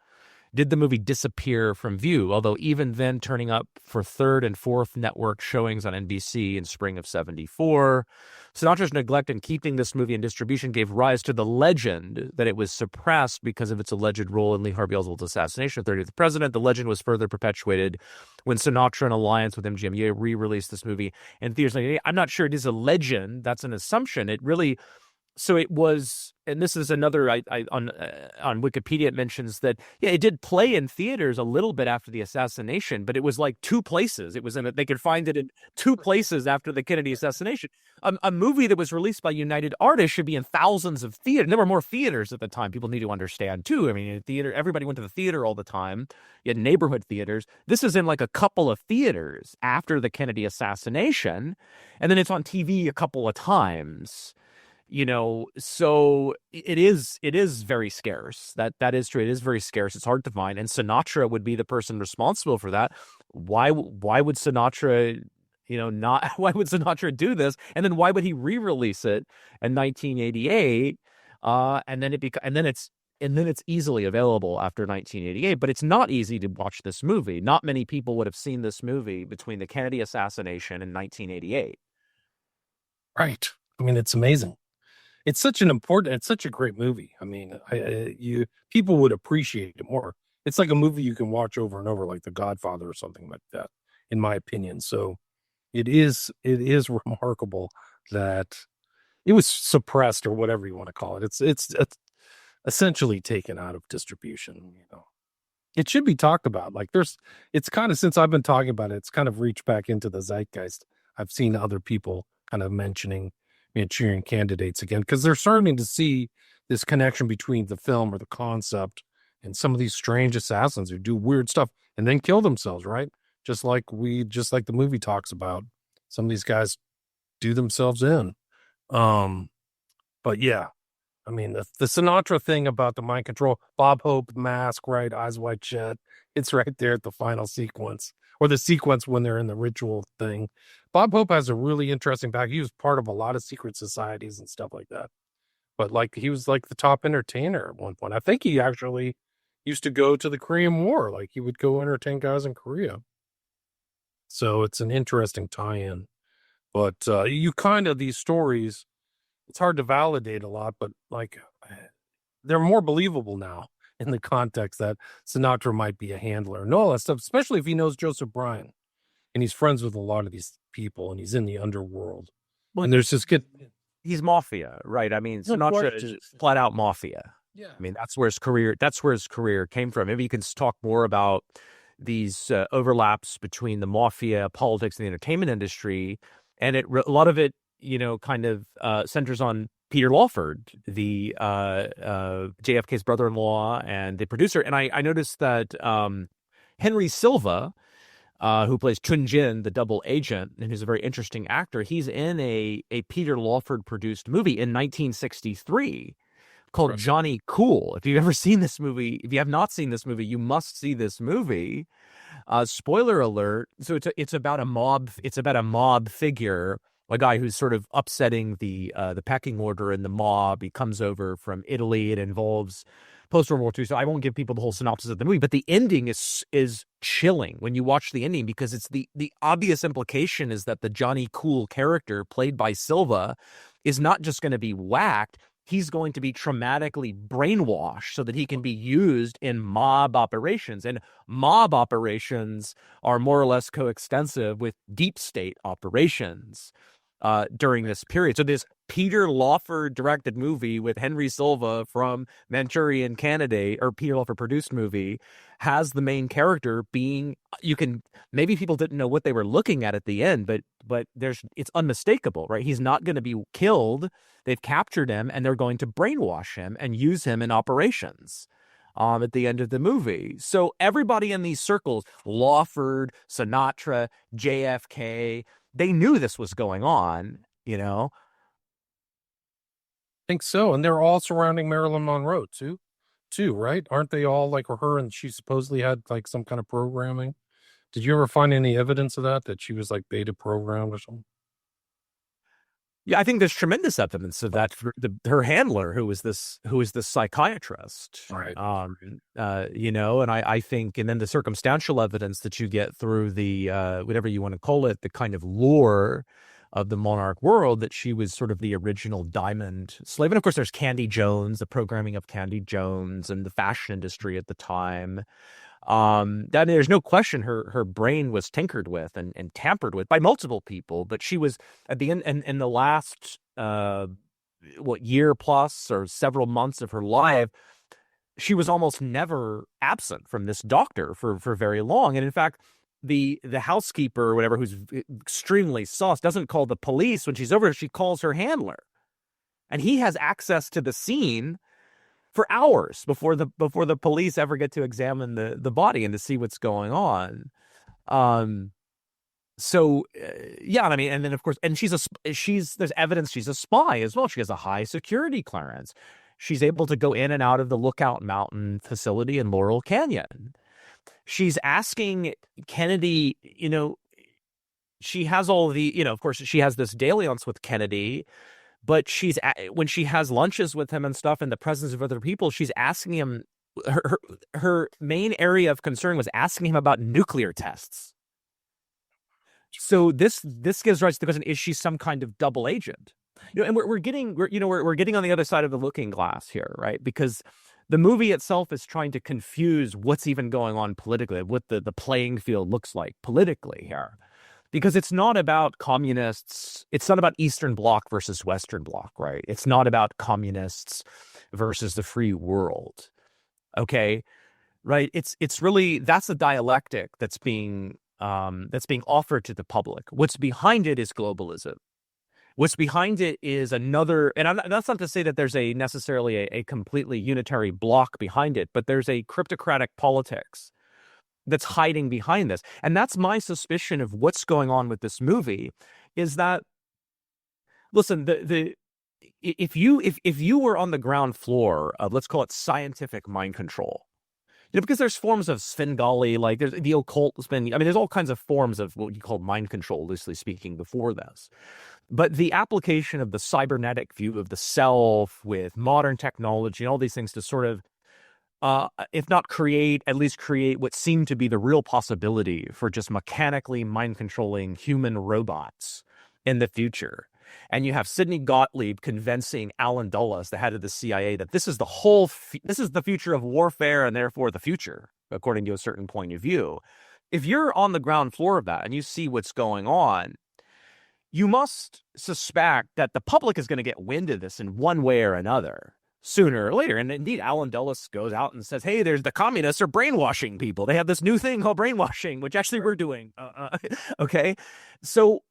did the movie disappear from view, although even then turning up for third and fourth network showings on NBC in spring of 74. Sinatra's neglect in keeping this movie in distribution gave rise to the legend that it was suppressed because of its alleged role in Lee Harvey Oswald's assassination of the 30th president. The legend was further perpetuated when Sinatra, in alliance with MGM, re-released this movie in theaters. I'm not sure it is a legend. That's an assumption. It really... So it was, and this is another, on Wikipedia, it mentions that, yeah, it did play in theaters a little bit after the assassination, but it was like two places. It was they could find it in two places after the Kennedy assassination. A movie that was released by United Artists should be in thousands of theaters. There were more theaters at the time. People need to understand, too. I mean, everybody went to the theater all the time. You had neighborhood theaters. This is in like a couple of theaters after the Kennedy assassination, and then it's on TV a couple of times. You know, so it is very scarce. That is true. It is very scarce. It's hard to find. And Sinatra would be the person responsible for that. Why would Sinatra, why would Sinatra do this? And then why would he re-release it in 1988? And then it's easily available after 1988, but it's not easy to watch this movie. Not many people would have seen this movie between the Kennedy assassination and 1988. Right. I mean, it's amazing. It's such a great movie. I mean, people would appreciate it more. It's like a movie you can watch over and over, like The Godfather or something like that, in my opinion. So it is remarkable that it was suppressed, or whatever you want to call it. It's essentially taken out of distribution. It should be talked about. Like it's kind of, since I've been talking about it, it's kind of reached back into the zeitgeist. I've seen other people kind of mentioning Manchurian Candidates again, because they're starting to see this connection between the film or the concept and some of these strange assassins who do weird stuff and then kill themselves, right? Just like the movie talks about. Some of these guys do themselves in. But yeah, I mean, the Sinatra thing about the mind control, Bob Hope mask, right? Eyes wide shut. It's right there at the final sequence, or the sequence when they're in the ritual thing. Bob Hope has a really interesting back. He was part of a lot of secret societies and stuff like that. But he was like the top entertainer at one point. I think he actually used to go to the Korean War. Like he would go entertain guys in Korea. So it's an interesting tie-in. But these stories, it's hard to validate a lot, but they're more believable now in the context that Sinatra might be a handler and all that stuff, especially if he knows Joseph Bryan and he's friends with a lot of these people and he's in the underworld. Well, and there's this he's mafia, right? I mean, Sinatra is flat out mafia. Yeah. I mean, that's where his career came from. Maybe you can talk more about these overlaps between the mafia, politics, and the entertainment industry. And a lot of it, kind of centers on Peter Lawford, the JFK's brother-in-law and the producer. And I noticed that Henry Silva, who plays Chun Jin, the double agent, and who's a very interesting actor, he's in a Peter Lawford-produced movie in 1963 called Johnny Cool. If you've ever seen this movie, if you have not seen this movie, you must see this movie. Spoiler alert. So it's about a mob. It's about a mob figure a guy who's sort of upsetting the pecking order in the mob. He comes over from Italy. It involves post-World War II, so I won't give people the whole synopsis of the movie, but the ending is chilling when you watch the ending, because it's the obvious implication is that the Johnny Cool character played by Silva is not just going to be whacked, he's going to be traumatically brainwashed so that he can be used in mob operations. And mob operations are more or less coextensive with deep state operations during this period. So this Peter Lawford directed movie with Henry Silva from Manchurian Candidate, or Peter Lawford produced movie, has the main character being, maybe people didn't know what they were looking at the end, but it's unmistakable, right? He's not going to be killed. They've captured him and they're going to brainwash him and use him in operations at the end of the movie. So everybody in these circles, Lawford, Sinatra, JFK, they knew this was going on, you know? I think so. And they're all surrounding Marilyn Monroe too, right? Aren't they all like her? And she supposedly had like some kind of programming. Did you ever find any evidence of that she was like beta programmed or something? Yeah, I think there's tremendous evidence of that. Her handler, who is this psychiatrist, Right. You know, and I think, and then the circumstantial evidence that you get through the whatever you want to call it, the kind of lore of the monarch world, that she was sort of the original diamond slave. And of course, there's Candy Jones, the programming of Candy Jones, and the fashion industry at the time. That there's no question her brain was tinkered with and tampered with by multiple people, but she was at the end, and in the last year plus or several months of her life, she was almost never absent from this doctor for very long. And in fact, the housekeeper or whatever, who's extremely sus, doesn't call the police when she's over. She calls her handler, and he has access to the scene for hours before the police ever get to examine the body and to see what's going on. Yeah, I mean, and then of course, and there's evidence she's a spy as well. She has a high security clearance. She's able to go in and out of the Lookout Mountain facility in Laurel Canyon. She's asking Kennedy, you know, she has all the, you know, of course, she has this dalliance with Kennedy. But when she has lunches with him and stuff in the presence of other people, she's asking him, her main area of concern was asking him about nuclear tests. So this gives rise to the question: is she some kind of double agent? You know, and we're getting on the other side of the looking glass here, right? Because the movie itself is trying to confuse what's even going on politically, what the playing field looks like politically here. Because it's not about communists. It's not about Eastern Bloc versus Western Bloc, right? It's not about communists versus the free world. Okay, right? It's really, that's a dialectic that's being offered to the public. What's behind it is globalism. What's behind it is another, and that's not to say that there's necessarily a completely unitary bloc behind it, but there's a cryptocratic politics that's hiding behind this. And that's my suspicion of what's going on with this movie, is that, listen, if you were on the ground floor of, let's call it, scientific mind control, you know, because there's forms of Svengali, like there's the occult spin. I mean, there's all kinds of forms of what you call mind control, loosely speaking, before this. But the application of the cybernetic view of the self with modern technology and all these things to sort of, if not create, at least create what seemed to be the real possibility for just mechanically mind-controlling human robots in the future. And you have Sidney Gottlieb convincing Alan Dulles, the head of the CIA, that this is this is the future of warfare and therefore the future, according to a certain point of view. If you're on the ground floor of that and you see what's going on, you must suspect that the public is going to get wind of this in one way or another, sooner or later. And indeed, Alan Dulles goes out and says, hey, the communists are brainwashing people. They have this new thing called brainwashing, which actually we're doing. Okay. So,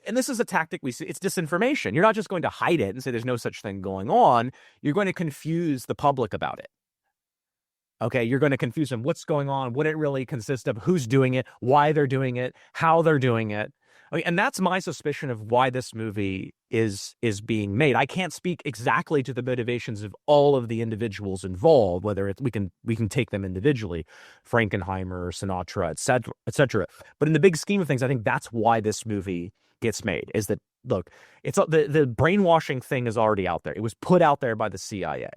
and this is a tactic we see. It's disinformation. You're not just going to hide it and say there's no such thing going on. You're going to confuse the public about it. Okay. You're going to confuse them. What's going on, what it really consists of, who's doing it, why they're doing it, how they're doing it. And that's my suspicion of why this movie is being made. I can't speak exactly to the motivations of all of the individuals involved, whether we can take them individually, Frankenheimer, Sinatra, et cetera. But in the big scheme of things, I think that's why this movie gets made is that, look, it's the brainwashing thing is already out there. It was put out there by the CIA,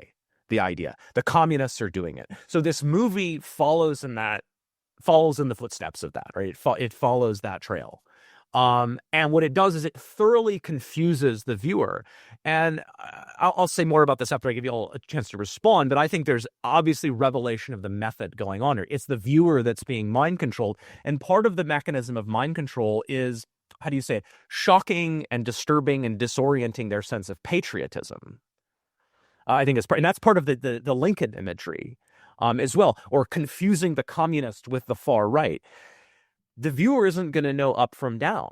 the idea. The communists are doing it. So this movie follows in the footsteps of that, right? It follows that trail. And what it does is it thoroughly confuses the viewer. And I'll say more about this after I give you all a chance to respond, but I think there's obviously revelation of the method going on here. It's the viewer that's being mind controlled. And part of the mechanism of mind control is, how do you say it, shocking and disturbing and disorienting their sense of patriotism. I think and that's part of the Lincoln imagery as well, or confusing the communist with the far right. The viewer isn't going to know up from down.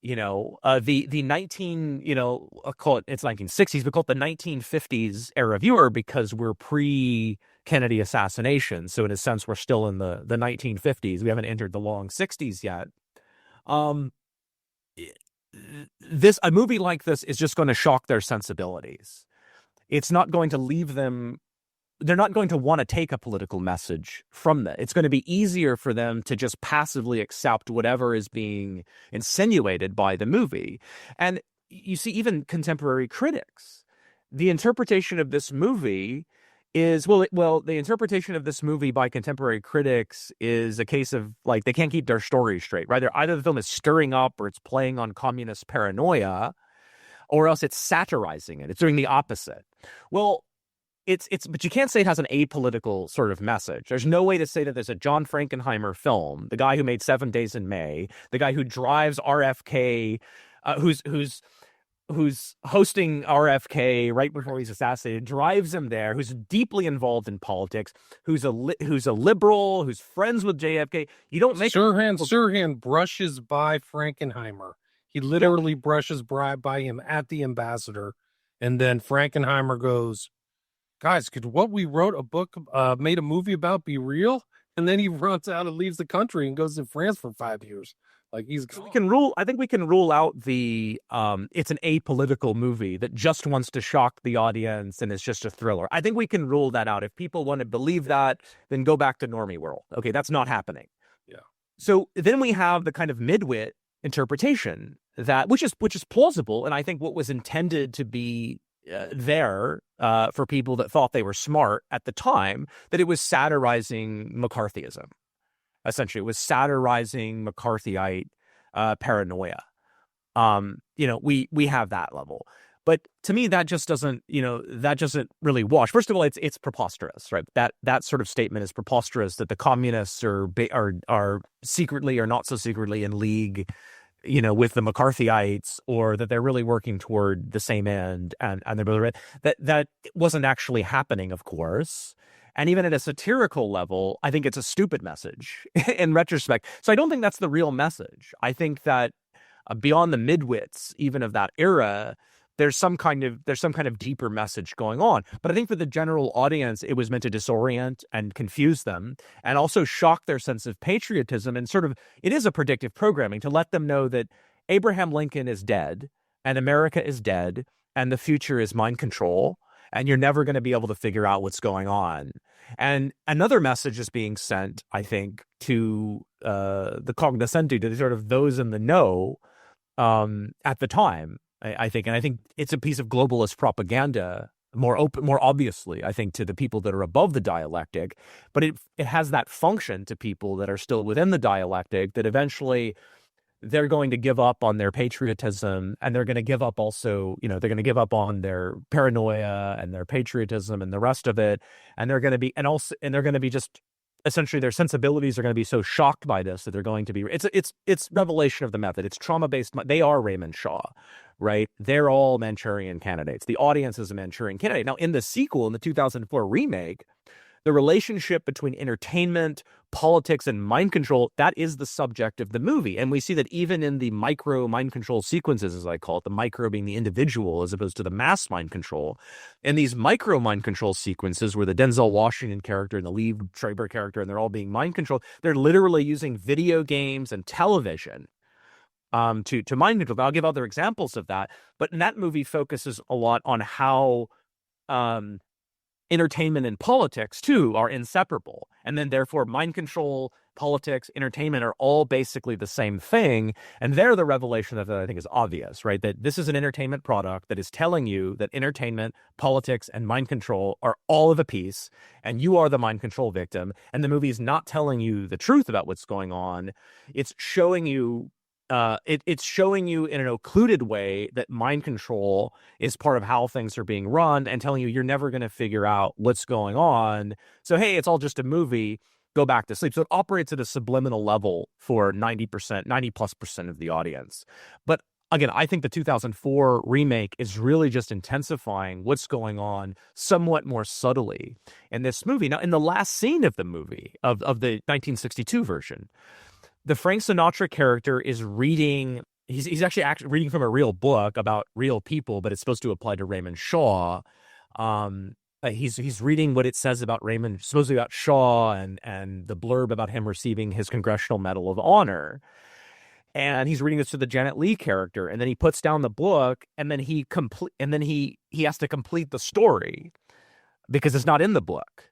The 1960s, we call it the 1950s era viewer because we're pre-Kennedy assassination. So in a sense, we're still in the 1950s. We haven't entered the long 60s yet. A movie like this is just going to shock their sensibilities. It's not going to leave them. They're not going to want to take a political message from that. It's going to be easier for them to just passively accept whatever is being insinuated by the movie. And you see, even contemporary critics, the interpretation of this movie is, the interpretation of this movie by contemporary critics is a case of, like, they can't keep their story straight, right? Either the film is stirring up or it's playing on communist paranoia, or else it's satirizing it. It's doing the opposite. Well, but you can't say it has an apolitical sort of message. There's no way to say that there's a John Frankenheimer film, the guy who made 7 Days in May, the guy who drives RFK, who's hosting RFK right before he's assassinated, drives him there, who's deeply involved in politics, who's a liberal, who's friends with JFK. You don't make Sirhan brushes by Frankenheimer. He literally brushes by him at the Ambassador, and then Frankenheimer goes, "Guys, could what we wrote a book, made a movie about be real?" And then he runs out and leaves the country and goes to France for 5 years. Like, he's gone. I think we can rule out it's an apolitical movie that just wants to shock the audience and it's just a thriller. I think we can rule that out. If people want to believe that, then go back to normie world. Okay, that's not happening. Yeah. So then we have the kind of midwit interpretation which is plausible, and I think what was intended to be there for people that thought they were smart at the time, that it was satirizing McCarthyism. Essentially, it was satirizing McCarthyite paranoia. We have that level, but to me, that just doesn't really wash. First of all, it's preposterous, right? That sort of statement is preposterous, that the communists are secretly or not so secretly in league, with the McCarthyites, or that they're really working toward the same end, and they're really right. That wasn't actually happening, of course. And even at a satirical level, I think it's a stupid message in retrospect. So I don't think that's the real message. I think that beyond the midwits, even of that era, there's some kind of deeper message going on. But I think for the general audience, it was meant to disorient and confuse them, and also shock their sense of patriotism. And it is a predictive programming to let them know that Abraham Lincoln is dead, and America is dead, and the future is mind control, and you're never going to be able to figure out what's going on. And another message is being sent, I think, to the cognoscenti, to sort of those in the know at the time. I think it's a piece of globalist propaganda, more obviously, I think, to the people that are above the dialectic, but it has that function to people that are still within the dialectic, that eventually they're going to give up on their patriotism, and they're going to give up also, they're going to give up on their paranoia and their patriotism and the rest of it, and they're going to be just, essentially, their sensibilities are going to be so shocked by this that they're going to be. It's revelation of the method. It's trauma-based. They are Raymond Shaw, right? They're all Manchurian candidates. The audience is a Manchurian candidate. Now, in the sequel, in the 2004 remake, the relationship between entertainment, politics, and mind control, that is the subject of the movie. And we see that even in the micro mind control sequences, as I call it, the micro being the individual as opposed to the mass mind control. In these micro mind control sequences where the Denzel Washington character and the Lee Schreiber character, and they're all being mind controlled, they're literally using video games and television to mind control. I'll give other examples of that. But in that movie focuses a lot on how entertainment and politics too are inseparable. And then therefore mind control, politics, entertainment are all basically the same thing. And they're the revelation that I think is obvious, right? That this is an entertainment product that is telling you that entertainment, politics, and mind control are all of a piece, and you are the mind control victim. And the movie is not telling you the truth about what's going on. It's showing you it's showing you in an occluded way that mind control is part of how things are being run, and telling you you're never going to figure out what's going on. So, hey, it's all just a movie. Go back to sleep. So it operates at a subliminal level for 90+ % of the audience. But again, I think the 2004 remake is really just intensifying what's going on somewhat more subtly in this movie. Now, in the last scene of the movie, of the 1962 version, the Frank Sinatra character is reading, he's actually reading from a real book about real people, but it's supposed to apply to Raymond Shaw. He's reading what it says about Raymond, supposedly about Shaw, and the blurb about him receiving his Congressional Medal of Honor. And he's reading this to the Janet Leigh character, and then he puts down the book, and then he has to complete the story because it's not in the book,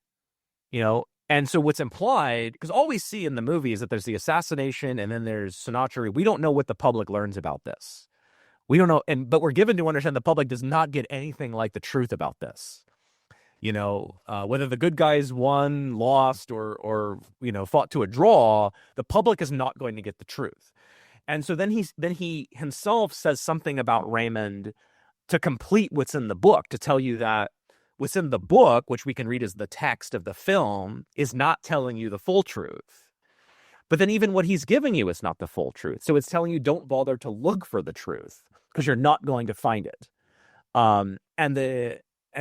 you know. And so what's implied, because all we see in the movie is that there's the assassination and then there's Sinatra. We don't know what the public learns about this. We don't know, but we're given to understand the public does not get anything like the truth about this. You know, whether the good guys won, lost, or you know, fought to a draw, the public is not going to get the truth. And so then he himself says something about Raymond to complete what's in the book, to tell you that what's in the book, which we can read as the text of the film, is not telling you the full truth. But then even what he's giving you is not the full truth. So it's telling you don't bother to look for the truth because you're not going to find it. And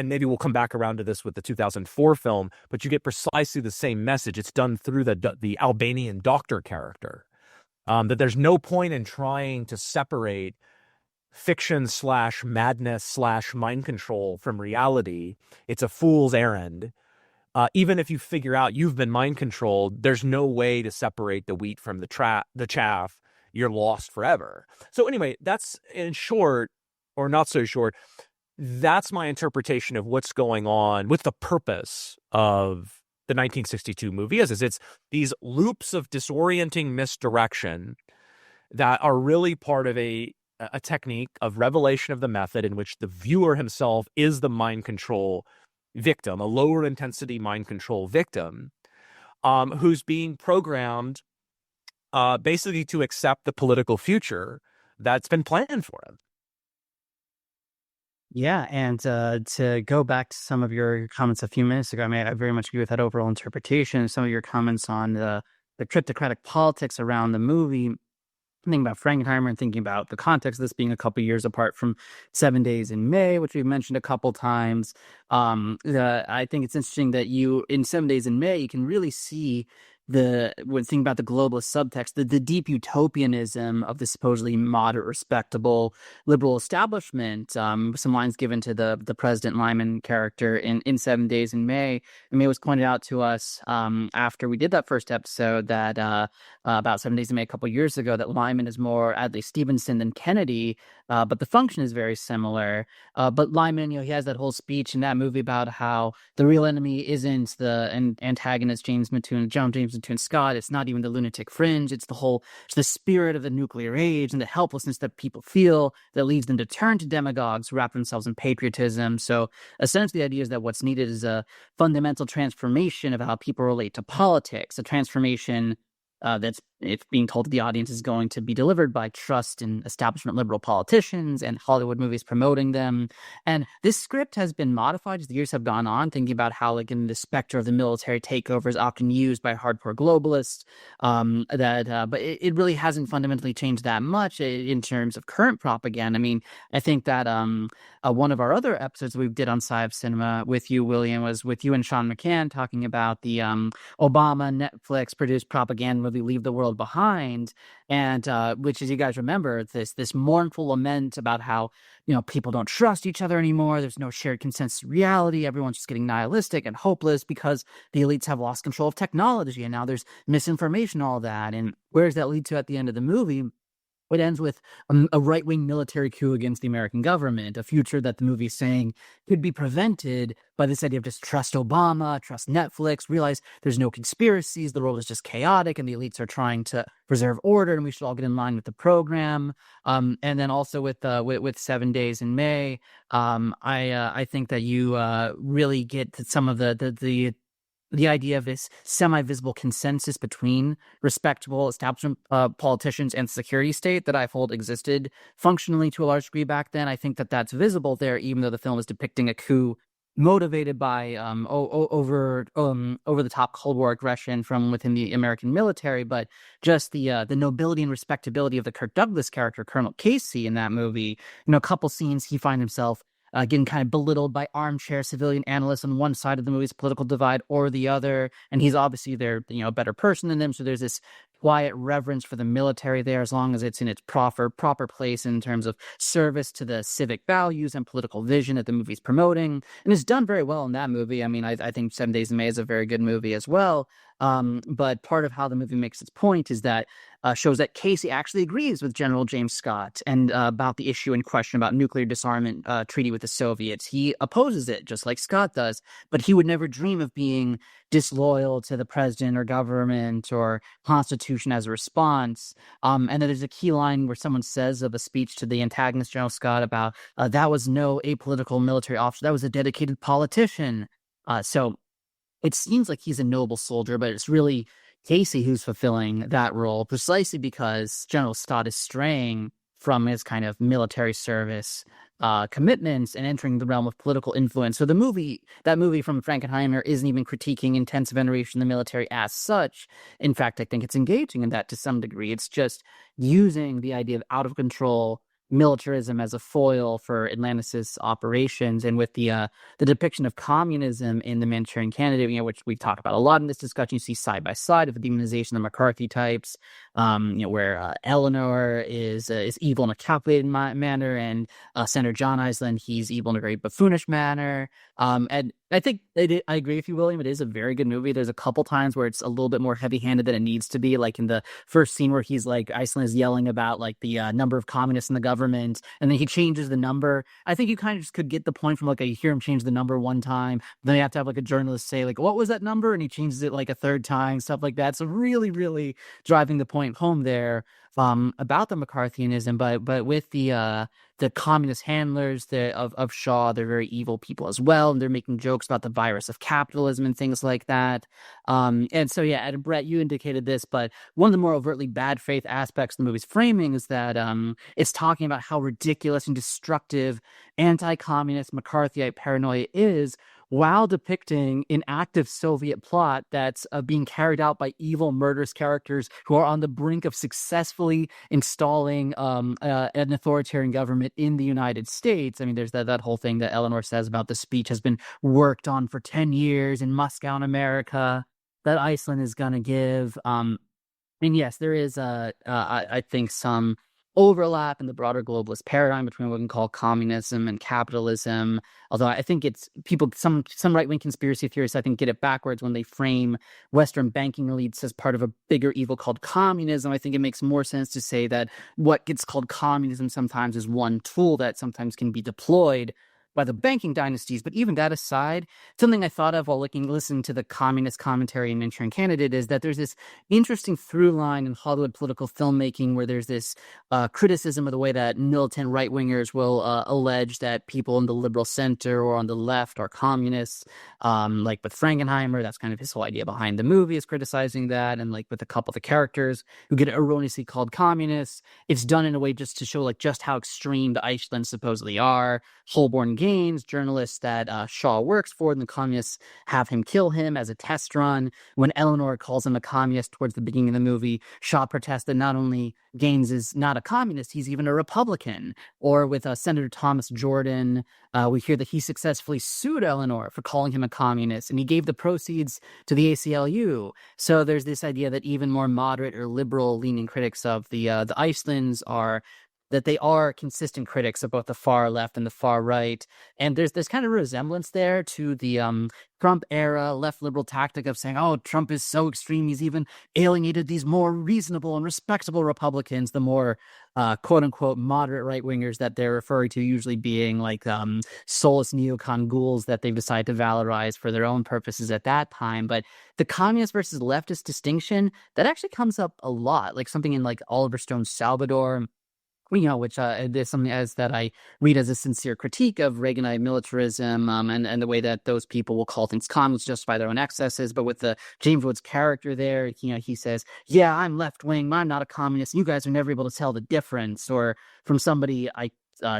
maybe we'll come back around to this with the 2004 film, but you get precisely the same message. It's done through the Albanian doctor character. That there's no point in trying to separate fiction/madness/mind control from reality. It's a fool's errand. Even if you figure out you've been mind controlled, there's no way to separate the wheat from the chaff. You're lost forever. So anyway, that's, in short, or not so short, that's my interpretation of what's going on, what's the purpose of the 1962 movie is it's these loops of disorienting misdirection that are really part of a technique of revelation of the method in which the viewer himself is the mind control victim, a lower intensity mind control victim, who's being programmed basically to accept the political future that's been planned for him. Yeah, and to go back to some of your comments a few minutes ago, I very much agree with that overall interpretation. Some of your comments on the cryptocratic politics around the movie, thinking about Frankenheimer and thinking about the context of this being a couple years apart from 7 Days in May, which we've mentioned a couple times. I think it's interesting that in 7 Days in May, you can really see when thinking about the globalist subtext, the deep utopianism of the supposedly moderate, respectable liberal establishment. Some lines given to the President Lyman character in 7 Days in May. And it was pointed out to us after we did that first episode that about 7 Days in May a couple years ago, that Lyman is more Adlai Stevenson than Kennedy, but the function is very similar. But Lyman, he has that whole speech in that movie about how the real enemy isn't the antagonist James Mattoon Scott. It's not even the lunatic fringe. It's the spirit of the nuclear age and the helplessness that people feel that leads them to turn to demagogues who wrap themselves in patriotism. So essentially the idea is that what's needed is a fundamental transformation of how people relate to politics, a transformation it's being told to the audience is going to be delivered by trust in establishment liberal politicians and Hollywood movies promoting them. And this script has been modified as the years have gone on, thinking about how, like, in the specter of the military takeover is often used by hardcore globalists, but it really hasn't fundamentally changed that much in terms of current propaganda. I think that one of our other episodes we did on Psyop Cinema with you, William, was with you and Sean McCann talking about the Obama Netflix produced propaganda movie Leave the World Behind, and which, as you guys remember, this mournful lament about how people don't trust each other anymore. There's no shared consensus reality. Everyone's just getting nihilistic and hopeless because the elites have lost control of technology, and now there's misinformation, all that. And where does that lead to at the end of the movie? It ends with a right-wing military coup against the American government, a future that the movie is saying could be prevented by this idea of just trust Obama, trust Netflix, realize there's no conspiracies, the world is just chaotic, and the elites are trying to preserve order, and we should all get in line with the program. And then also with 7 Days in May, I think that you really get to some of the idea of this semi-visible consensus between respectable establishment politicians and the security state that I hold existed functionally to a large degree back then. I think that that's visible there, even though the film is depicting a coup motivated by over the top Cold War aggression from within the American military, but just the nobility and respectability of the Kirk Douglas character, Colonel Casey, in that movie. A couple scenes he finds himself getting kind of belittled by armchair civilian analysts on one side of the movie's political divide or the other, and he's obviously their a better person than them. So there's this quiet reverence for the military there, as long as it's in its proper place in terms of service to the civic values and political vision that the movie's promoting. And it's done very well in that movie. I mean, I think 7 Days in May is a very good movie as well. But part of how the movie makes its point is that shows that Casey actually agrees with General James Scott and about the issue in question about nuclear disarmament treaty with the Soviets. He opposes it just like Scott does, but he would never dream of being disloyal to the president or government or constitution as a response. And then there's a key line where someone says of a speech to the antagonist, General Scott, about that was no apolitical military officer, that was a dedicated politician. So it seems like he's a noble soldier, but it's really Casey who's fulfilling that role precisely because General Scott is straying from his kind of military service commitments and entering the realm of political influence. So that movie from Frankenheimer isn't even critiquing intense veneration of the military as such. In fact, I think it's engaging in that to some degree. It's just using the idea of out of control militarism as a foil for Atlanticist operations, and with the depiction of communism in the Manchurian Candidate, which we talk about a lot in this discussion. You see side by side of the demonization of McCarthy types, where Eleanor is evil in a calculated manner, and Senator John Iceland, he's evil in a very buffoonish manner. And I think I agree with you, William. It is a very good movie. There's a couple times where it's a little bit more heavy-handed than it needs to be, like in the first scene where he's like, Iceland is yelling about like the number of communists in the government, and then he changes the number. I think you kind of just could get the point from like you hear him change the number one time, then you have to have like a journalist say like, what was that number? And he changes it like a third time, stuff like that. So really, really driving the point home there about the McCarthyism, but with the communist handlers of Shaw, they're very evil people as well, and they're making jokes about the virus of capitalism and things like that. And so, yeah, and Brett, you indicated this, but one of the more overtly bad faith aspects of the movie's framing is that it's talking about how ridiculous and destructive anti-communist McCarthyite paranoia is, while depicting an active Soviet plot that's being carried out by evil, murderous characters who are on the brink of successfully installing an authoritarian government in the United States. I mean, there's that whole thing that Eleanor says about the speech has been worked on for 10 years in Moscow, in America, that Iceland is going to give. And yes, there is, I think, some overlap in the broader globalist paradigm between what we can call communism and capitalism. Although I think it's people, some right-wing conspiracy theorists, I think, get it backwards when they frame Western banking elites as part of a bigger evil called communism. I think it makes more sense to say that what gets called communism sometimes is one tool that sometimes can be deployed by the banking dynasties. But even that aside, something I thought of while listening to the communist commentary in Manchurian Candidate is that there's this interesting through line in Hollywood political filmmaking where there's this criticism of the way that militant right-wingers will allege that people in the liberal center or on the left are communists. Like with Frankenheimer, that's kind of his whole idea behind the movie, is criticizing that. And like with a couple of the characters who get erroneously called communists, it's done in a way just to show like just how extreme the Iceland supposedly are. Holborn Gaines, journalist that Shaw works for, and the communists have him kill him as a test run. When Eleanor calls him a communist towards the beginning of the movie, Shaw protests that not only Gaines is not a communist, he's even a Republican. Or with Senator Thomas Jordan, we hear that he successfully sued Eleanor for calling him a communist, and he gave the proceeds to the ACLU. So there's this idea that even more moderate or liberal-leaning critics of the Icelands are that they are consistent critics of both the far left and the far right. And there's kind of a resemblance there to the Trump era left liberal tactic of saying, oh, Trump is so extreme, he's even alienated these more reasonable and respectable Republicans, the more quote unquote moderate right wingers that they're referring to, usually being like soulless neocon ghouls that they've decided to valorize for their own purposes at that time. But the communist versus leftist distinction, that actually comes up a lot, like something in like Oliver Stone's Salvador, which there's something as that I read as a sincere critique of Reaganite militarism, and the way that those people will call things communist just by their own excesses. But with the James Woods character there, he says, yeah, I'm left wing, I'm not a communist. You guys are never able to tell the difference. Or from somebody I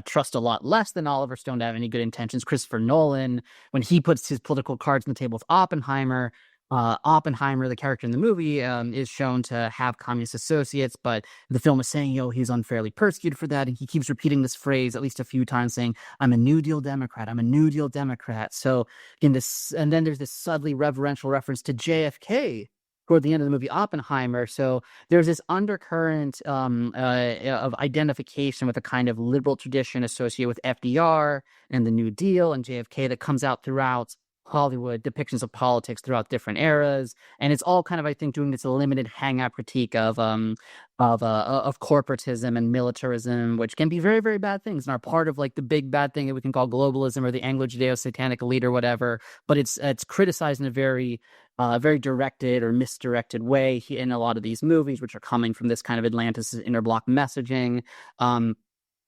trust a lot less than Oliver Stone to have any good intentions, Christopher Nolan, when he puts his political cards on the table with Oppenheimer, the character in the movie, is shown to have communist associates, but the film is saying, he's unfairly persecuted for that. And he keeps repeating this phrase at least a few times, saying, I'm a New Deal Democrat. I'm a New Deal Democrat. So and then there's this subtly reverential reference to JFK toward the end of the movie Oppenheimer. So there's this undercurrent of identification with a kind of liberal tradition associated with FDR and the New Deal and JFK that comes out throughout Hollywood depictions of politics throughout different eras, and it's all kind of, I think, doing this limited hangout critique of corporatism and militarism, which can be very, very bad things and are part of like the big bad thing that we can call globalism or the Anglo-Judeo-Satanic elite or whatever. But it's criticized in a very directed or misdirected way in a lot of these movies, which are coming from this kind of Atlantis interblock messaging.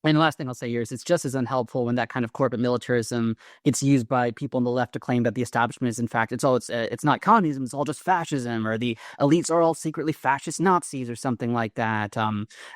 And the last thing I'll say here is it's just as unhelpful when that kind of corporate militarism gets used by people on the left to claim that the establishment is, in fact, it's not communism, it's all just fascism, or the elites are all secretly fascist Nazis or something like that. I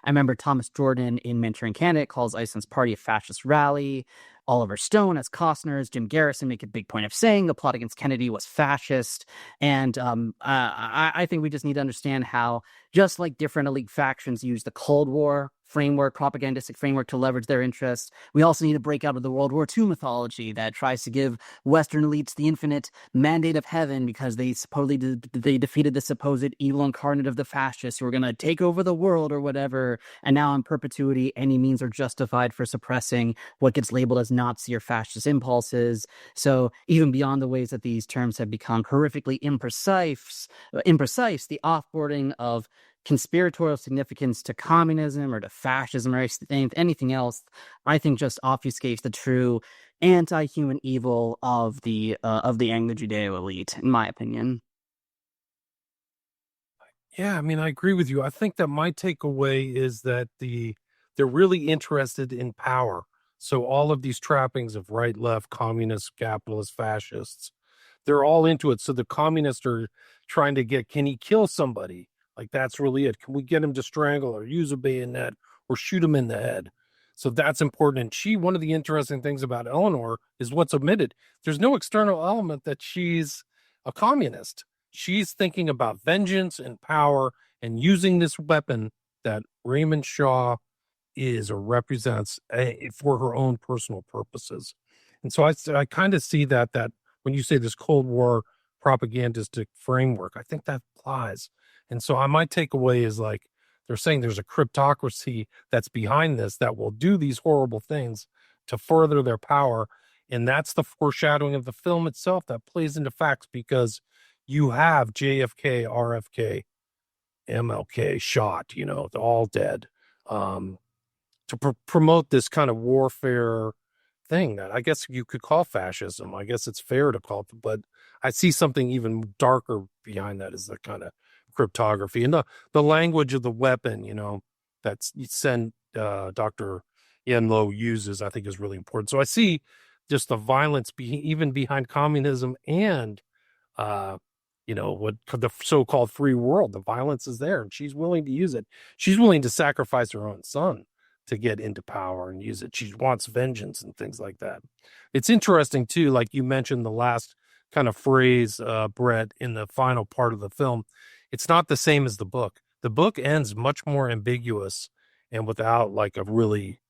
remember Thomas Jordan in Manchurian Candidate calls Iceland's party a fascist rally. Oliver Stone as Costner's Jim Garrison make a big point of saying the plot against Kennedy was fascist. And I think we just need to understand how, just like different elite factions use the Cold War framework, propagandistic framework to leverage their interests, we also need to break out of the World War II mythology that tries to give Western elites the infinite mandate of heaven because they supposedly they defeated the supposed evil incarnate of the fascists who were going to take over the world or whatever. And now in perpetuity, any means are justified for suppressing what gets labeled as Nazi or fascist impulses. So even beyond the ways that these terms have become horrifically imprecise, the offboarding of conspiratorial significance to communism or to fascism or anything else, I think just obfuscates the true anti-human evil of the Anglo-Judeo elite, in my opinion. Yeah, I mean, I agree with you. I think that my takeaway is that they're really interested in power. So all of these trappings of right, left, communists, capitalists, fascists, they're all into it. So the communists are trying to get, can he kill somebody? Like, that's really it. Can we get him to strangle or use a bayonet or shoot him in the head? So that's important. And one of the interesting things about Eleanor is what's omitted. There's no external element that she's a communist. She's thinking about vengeance and power and using this weapon that Raymond Shaw is or represents for her own personal purposes. And so I kind of see that when you say this Cold War propagandistic framework, I think that applies. And so my takeaway is like, they're saying there's a cryptocracy that's behind this that will do these horrible things to further their power. And that's the foreshadowing of the film itself that plays into facts, because you have JFK, RFK, MLK shot, they're all dead, to promote this kind of warfare thing that I guess you could call fascism. I guess it's fair to call it, but I see something even darker behind that, is the kind of cryptography and the language of the weapon, that's Dr. Yenlo uses, I think is really important. So I see just the violence even behind communism and, what the so-called free world, the violence is there and she's willing to use it. She's willing to sacrifice her own son to get into power and use it. She wants vengeance and things like that. It's interesting too, like you mentioned the last kind of phrase, Brett, in the final part of the film. It's not the same as the book. The book ends much more ambiguous and without like a really,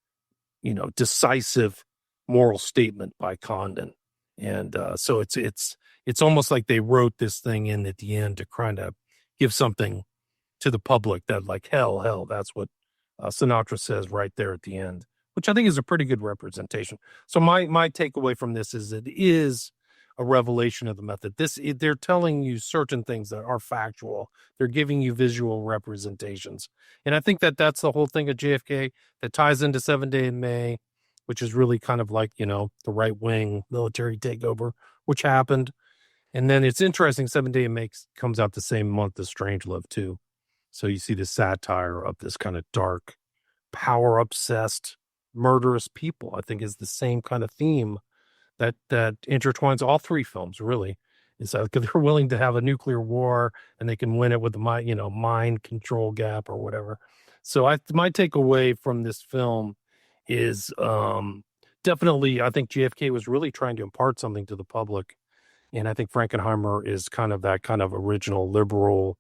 decisive moral statement by Condon. And so it's almost like they wrote this thing in at the end to kind of give something to the public that like, hell, that's what Sinatra says right there at the end, which I think is a pretty good representation. So my takeaway from this is it is a revelation of the method. They're telling you certain things that are factual. They're giving you visual representations, and I think that that's the whole thing of JFK that ties into 7 Day in May, which is really kind of like the right wing military takeover, which happened. And then it's interesting. 7 Day in May comes out the same month as Strangelove too. So you see the satire of this kind of dark, power obsessed, murderous people. I think is the same kind of theme that intertwines all three films. Really, is that they're willing to have a nuclear war and they can win it with the mind control gap or whatever. So my takeaway from this film is definitely I think JFK was really trying to impart something to the public. And I think Frankenheimer is kind of that kind of original liberal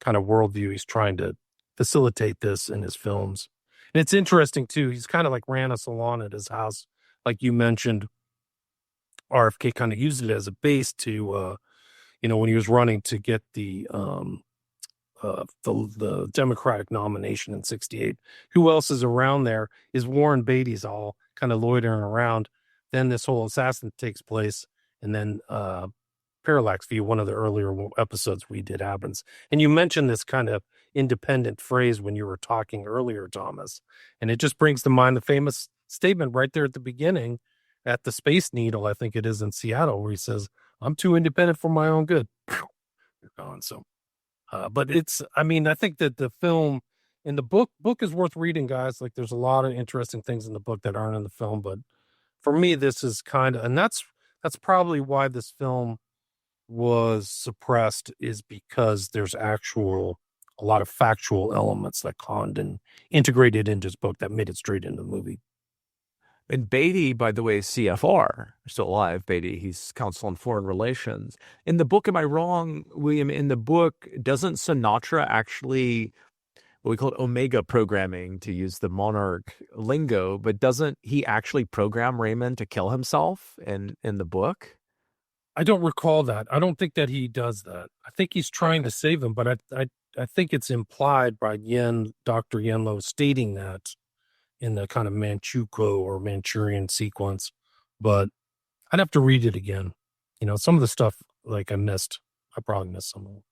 kind of worldview. He's trying to facilitate this in his films. And it's interesting, too. He's kind of like ran a salon at his house. Like you mentioned, RFK kind of used it as a base to, when he was running to get the Democratic nomination in 1968. Who else is around there is Warren Beatty's all kind of loitering around. Then this whole assassin takes place. And then Parallax View, one of the earlier episodes we did, happens. And you mentioned this kind of independent phrase when you were talking earlier, Thomas. And it just brings to mind the famous statement right there at the beginning at the Space Needle, I think it is in Seattle, where he says, "I'm too independent for my own good." You're gone. So, but I think that the film and the book is worth reading, guys. Like there's a lot of interesting things in the book that aren't in the film. But for me, this is and that's probably why this film was suppressed, is because there's a lot of factual elements that Condon integrated into his book that made it straight into the movie. And Beatty, by the way, is CFR, still alive. Beatty, he's Counsel on Foreign Relations. In the book, am I wrong, William? In the book, doesn't Sinatra actually, what we call it Omega programming, to use the Monarch lingo, but doesn't he actually program Raymond to kill himself in the book? I don't recall that. I don't think that he does that. I think he's trying to save him, but I think it's implied by Dr. Yenlo stating that in the kind of Manchukuo or Manchurian sequence. But I'd have to read it again. Some of the stuff like I probably missed some of it.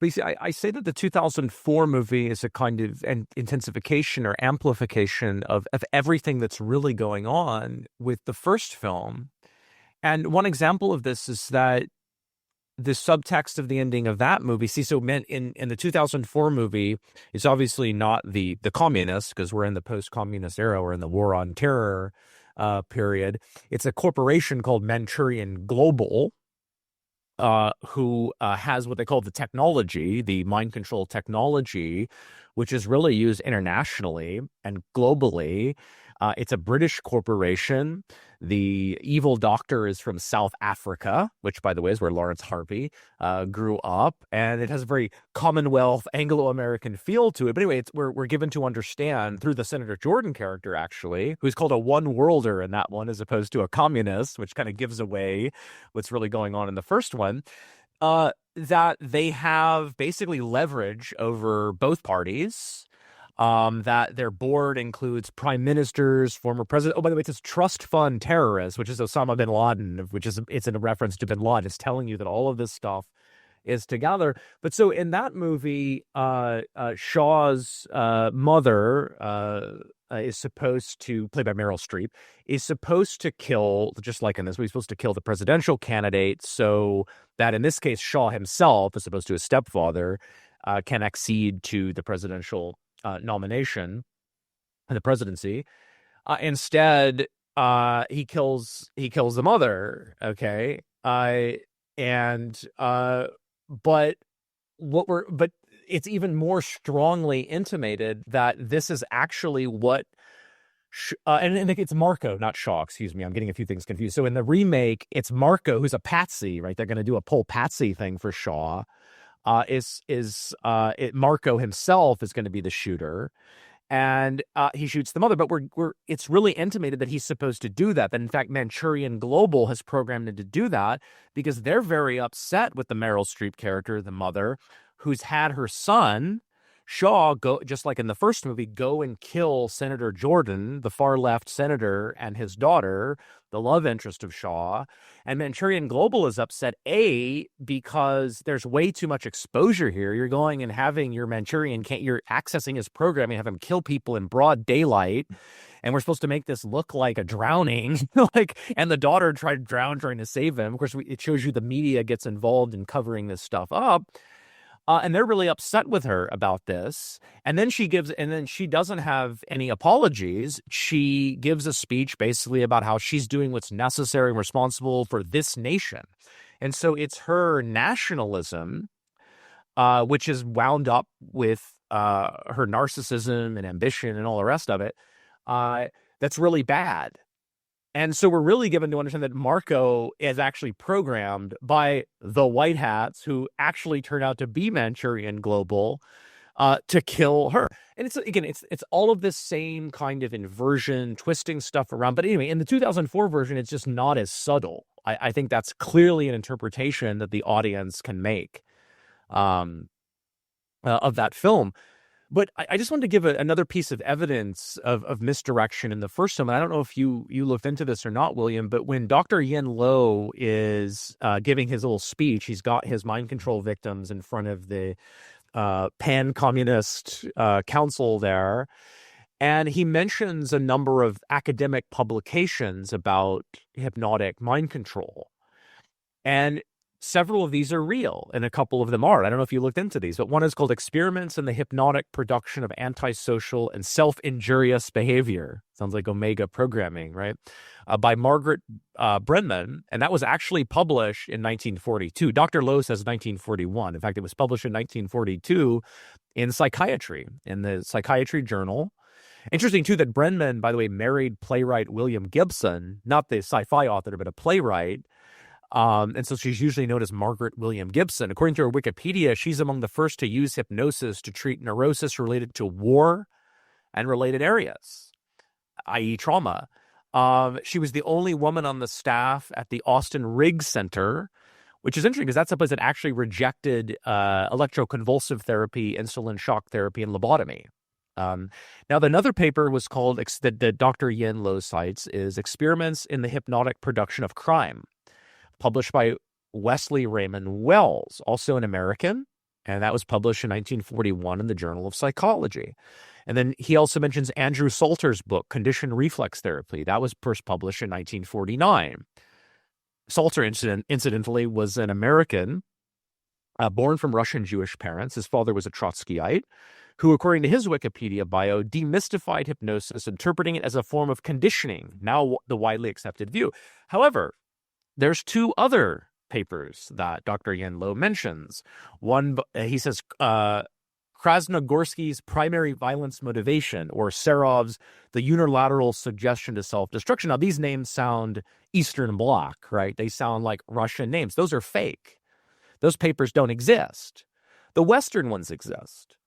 But you see, I say that the 2004 movie is a kind of an intensification or amplification of everything that's really going on with the first film. And one example of this is that the subtext of the ending of that movie, in the 2004 movie, it's obviously not the communists, because we're in the post-communist era, we're in the war on terror period. It's a corporation called Manchurian Global, who has what they call the technology, the mind control technology, which is really used internationally and globally. It's a British corporation. The evil doctor is from South Africa, which, by the way, is where Lawrence Harvey grew up. And it has a very Commonwealth, Anglo-American feel to it. But anyway, we're given to understand through the Senator Jordan character, actually, who's called a one-worlder in that one, as opposed to a communist, which kind of gives away what's really going on in the first one, that they have basically leverage over both parties. That their board includes prime ministers, former president. Oh, by the way, it says trust fund terrorists, which is Osama bin Laden, it's in a reference to bin Laden. It's telling you that all of this stuff is together. But so in that movie, Shaw's mother is supposed to, played by Meryl Streep, is supposed to kill, just like in this, he's supposed to kill the presidential candidate, so that in this case, Shaw himself, as opposed to his stepfather, can accede to the presidential nomination and the presidency. Instead, he kills the mother. Okay, but it's even more strongly intimated that this is actually what. And it's Marco, not Shaw. Excuse me, I'm getting a few things confused. So in the remake, it's Marco who's a patsy, right? They're going to do a pole patsy thing for Shaw. Marco himself is going to be the shooter, and he shoots the mother. But it's really intimated that he's supposed to do that. That in fact, Manchurian Global has programmed him to do that because they're very upset with the Meryl Streep character, the mother, who's had her son Shaw, just like in the first movie, go and kill Senator Jordan, the far left senator, and his daughter, the love interest of Shaw. And Manchurian Global is upset, because there's way too much exposure here. You're going and having your Manchurian, you're accessing his programming, have him kill people in broad daylight. And we're supposed to make this look like a drowning, and the daughter tried to drown trying to save him. Of course, it shows you the media gets involved in covering this stuff up. And they're really upset with her about this. And then she doesn't have any apologies. She gives a speech basically about how she's doing what's necessary and responsible for this nation. And so it's her nationalism, which is wound up with her narcissism and ambition and all the rest of it, that's really bad. And so we're really given to understand that Marco is actually programmed by the White Hats, who actually turn out to be Manchurian Global, to kill her. And it's all of this same kind of inversion, twisting stuff around. But anyway, in the 2004 version, it's just not as subtle. I think that's clearly an interpretation that the audience can make of that film. But I just wanted to give another piece of evidence of misdirection in the first film. And I don't know if you looked into this or not, William, but when Dr. Yen Lo is giving his little speech, he's got his mind control victims in front of the pan-communist council there. And he mentions a number of academic publications about hypnotic mind control. And several of these are real, and a couple of them are. I don't know if you looked into these, but one is called Experiments in the Hypnotic Production of Antisocial and Self-Injurious Behavior. Sounds like Omega programming, right? By Margaret Brenman, and that was actually published in 1942. Dr. Lowe says 1941. In fact, it was published in 1942 in Psychiatry, in the Psychiatry Journal. Interesting, too, that Brenman, by the way, married playwright William Gibson, not the sci-fi author, but a playwright. And so she's usually known as Margaret William Gibson. According to her Wikipedia, she's among the first to use hypnosis to treat neurosis related to war and related areas, i.e. trauma. She was the only woman on the staff at the Austin Riggs Center, which is interesting because that's a place that actually rejected electroconvulsive therapy, insulin shock therapy, and lobotomy. Now, another paper was called, that Dr. Yen Lo cites, is Experiments in the Hypnotic Production of Crime, published by Wesley Raymond Wells, also an American, and that was published in 1941 in the Journal of Psychology. And then he also mentions Andrew Salter's book, Conditioned Reflex Therapy. That was first published in 1949. Salter, incidentally, was an American, born from Russian Jewish parents. His father was a Trotskyite, who, according to his Wikipedia bio, demystified hypnosis, interpreting it as a form of conditioning, now the widely accepted view. However, there's two other papers that Dr. Yen Lo mentions. One, he says, Krasnogorsky's Primary Violence Motivation, or Serov's The Unilateral Suggestion to Self-Destruction. Now, these names sound Eastern Bloc, right? They sound like Russian names. Those are fake. Those papers don't exist. The Western ones exist.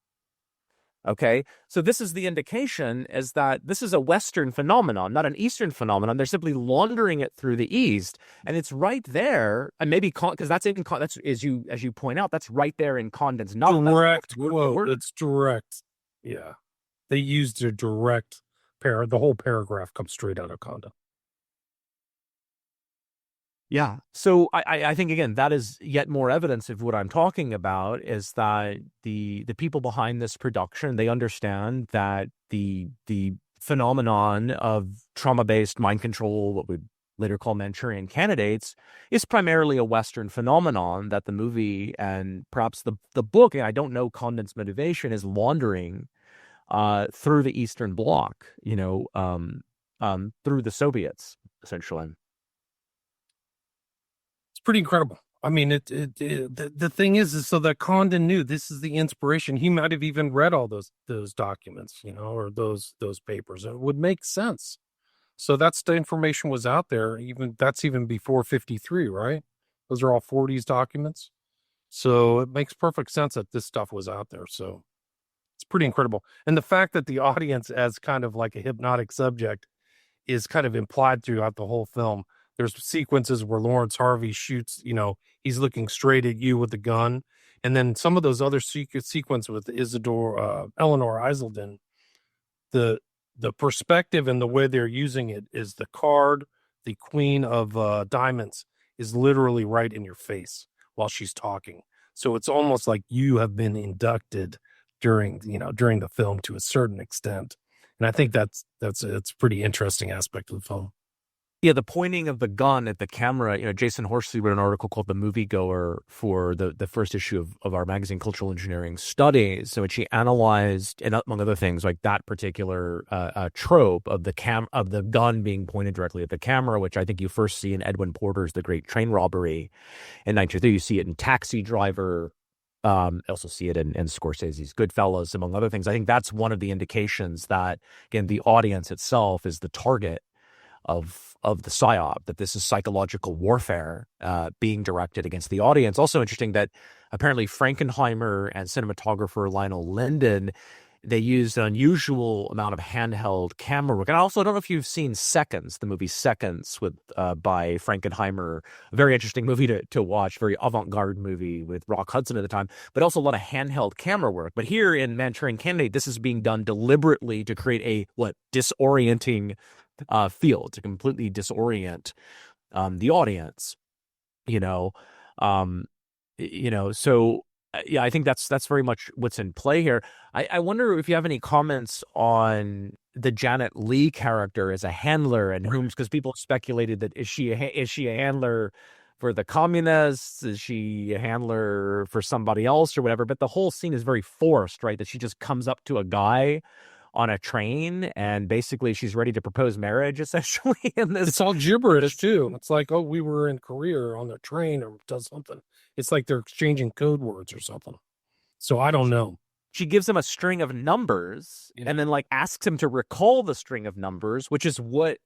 Okay, so this is the indication, is that this is a Western phenomenon, not an Eastern phenomenon. They're simply laundering it through the East, and it's right there. And maybe because that's as you point out, that's right there in Condon's novel. Direct quote. It's direct. Yeah, they used a direct the whole paragraph comes straight out of Condon. Yeah. So I think, again, that is yet more evidence of what I'm talking about, is that the people behind this production, they understand that the phenomenon of trauma-based mind control, what we'd later call Manchurian candidates, is primarily a Western phenomenon that the movie and perhaps the book, and I don't know Condon's motivation, is laundering through the Eastern Bloc, through the Soviets, essentially. Pretty incredible. I mean, the thing is so that Condon knew this is the inspiration. He might have even read all those documents, or those papers. It would make sense. So that's the information was out there. That's even before 53, right? Those are all 40s documents. So it makes perfect sense that this stuff was out there. So it's pretty incredible. And the fact that the audience, as kind of like a hypnotic subject, is kind of implied throughout the whole film. There's sequences where Lawrence Harvey shoots, he's looking straight at you with the gun, And then some of those other sequence with Eleanor Iselden, the perspective and the way they're using it is the card, the queen of diamonds, is literally right in your face while she's talking. So it's almost like you have been inducted during the film to a certain extent. And I think that's a pretty interesting aspect of the film. Yeah, the pointing of the gun at the camera, Jason Horsley wrote an article called The Moviegoer for the first issue of our magazine, Cultural Engineering Studies. So she analyzed, and among other things, like that particular trope of the gun being pointed directly at the camera, which I think you first see in Edwin Porter's The Great Train Robbery in 1903. You see it in Taxi Driver. Also see it in Scorsese's Goodfellas, among other things. I think that's one of the indications that, again, the audience itself is the target of the psyop, that this is psychological warfare being directed against the audience. Also interesting that apparently Frankenheimer and cinematographer Lionel Linden, they used an unusual amount of handheld camera work. And I also don't know if you've seen Seconds, the movie Seconds by Frankenheimer, a very interesting movie to watch, very avant-garde movie with Rock Hudson at the time, but also a lot of handheld camera work. But here in Manchurian Candidate, this is being done deliberately to create a disorienting feel, to completely disorient the audience, so yeah, I think that's very much what's in play here. I wonder if you have any comments on the Janet Leigh character as a handler, and because people speculated that is she a handler for the communists? Is she a handler for somebody else or whatever? But the whole scene is very forced, right? That she just comes up to a guy on a train and basically she's ready to propose marriage, essentially. It's all gibberish too. It's like, oh, we were in Korea on the train or does something. It's like they're exchanging code words or something. So I don't know. She gives him a string of numbers and then asks him to recall the string of numbers, which is what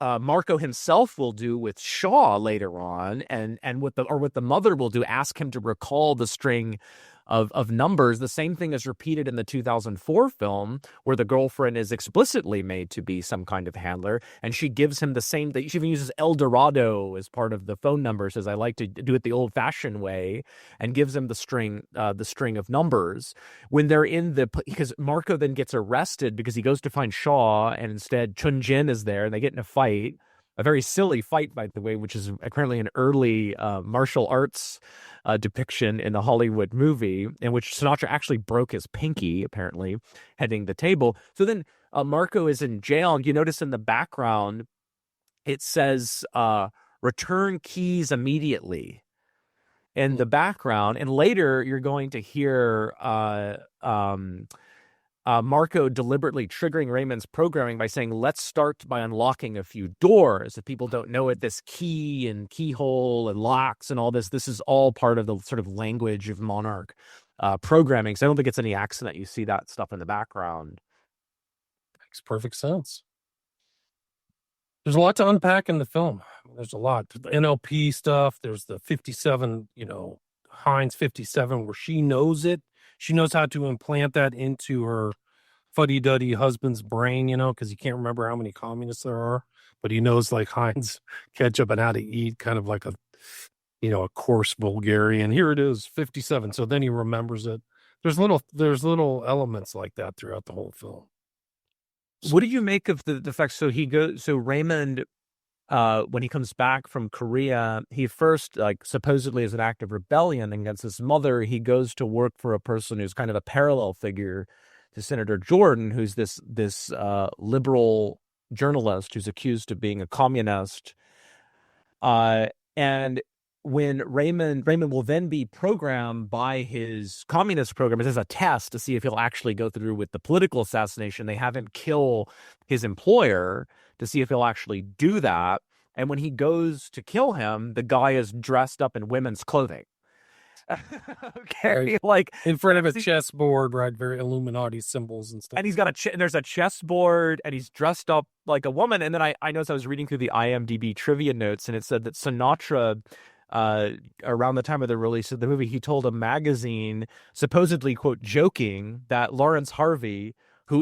Marco himself will do with Shaw later on, and what the mother will do, ask him to recall the string of numbers. The same thing is repeated in the 2004 film, where the girlfriend is explicitly made to be some kind of handler, and she gives him the same thing. She even uses El Dorado as part of the phone number, says, I like to do it the old-fashioned way, and gives him the string of numbers. When they're because Marco then gets arrested because he goes to find Shaw, and instead Chun Jin is there, and they get in a fight. A very silly fight, by the way, which is apparently an early martial arts depiction in the Hollywood movie, in which Sinatra actually broke his pinky, apparently, heading the table. So then Marco is in jail. You notice in the background, it says, return keys immediately in the background. And later, you're going to hear Marco deliberately triggering Raymond's programming by saying, let's start by unlocking a few doors. If people don't know it, this key and keyhole and locks and all this is all part of the sort of language of Monarch programming. So I don't think it's any accident you see that stuff in the background. Makes perfect sense. There's a lot to unpack in the film. There's a lot. The NLP stuff. There's the 57, Heinz 57, where she knows it. She knows how to implant that into her fuddy-duddy husband's brain, because he can't remember how many communists there are, but he knows like Heinz ketchup and how to eat, kind of like a coarse Bulgarian. Here it is, 57. So then he remembers it. There's little elements like that throughout the whole film. What do you make of the fact? So Raymond, when he comes back from Korea, he first, supposedly as an act of rebellion against his mother, he goes to work for a person who's kind of a parallel figure to Senator Jordan, who's this liberal journalist who's accused of being a communist. And when Raymond will then be programmed by his communist programmers as a test to see if he'll actually go through with the political assassination. They have him kill his employer to see if he'll actually do that. And when he goes to kill him, the guy is dressed up in women's clothing. Okay, right. In front of a chessboard, right? Very Illuminati symbols and stuff. And he's got there's a chessboard, and he's dressed up like a woman. And then I noticed I was reading through the IMDb trivia notes, and it said that Sinatra, around the time of the release of the movie, he told a magazine, supposedly, quote, joking, that Lawrence Harvey, who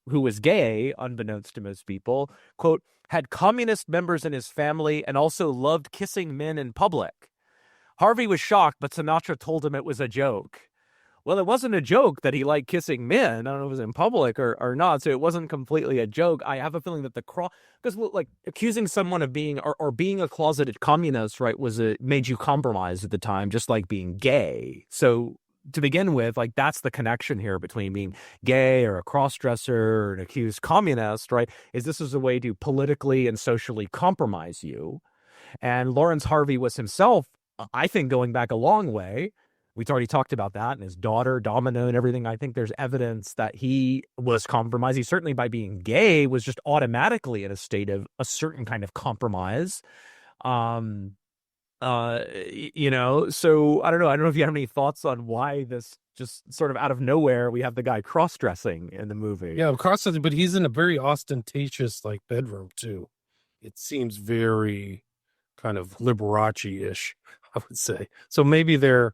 was gay, unbeknownst to most people, quote, had communist members in his family and also loved kissing men in public. Harvey was shocked, but Sinatra told him it was a joke. Well, it wasn't a joke that he liked kissing men. I don't know if it was in public or not. So it wasn't completely a joke. I have a feeling that because like accusing someone of being or being a closeted communist, right, made you compromise at the time, just like being gay. So to begin with, like that's the connection here between being gay or a cross-dresser or an accused communist, right? This is a way to politically and socially compromise you. And Lawrence Harvey was himself, I think, going back a long way. We've already talked about that, and his daughter, Domino, and everything. I think there's evidence that he was compromised. He certainly, by being gay, was just automatically in a state of a certain kind of compromise. So I don't know. I don't know if you have any thoughts on why this just sort of out of nowhere, we have the guy cross-dressing in the movie. Yeah, cross-dressing, but he's in a very ostentatious, like, bedroom, too. It seems very kind of Liberace-ish, I would say. So maybe they're,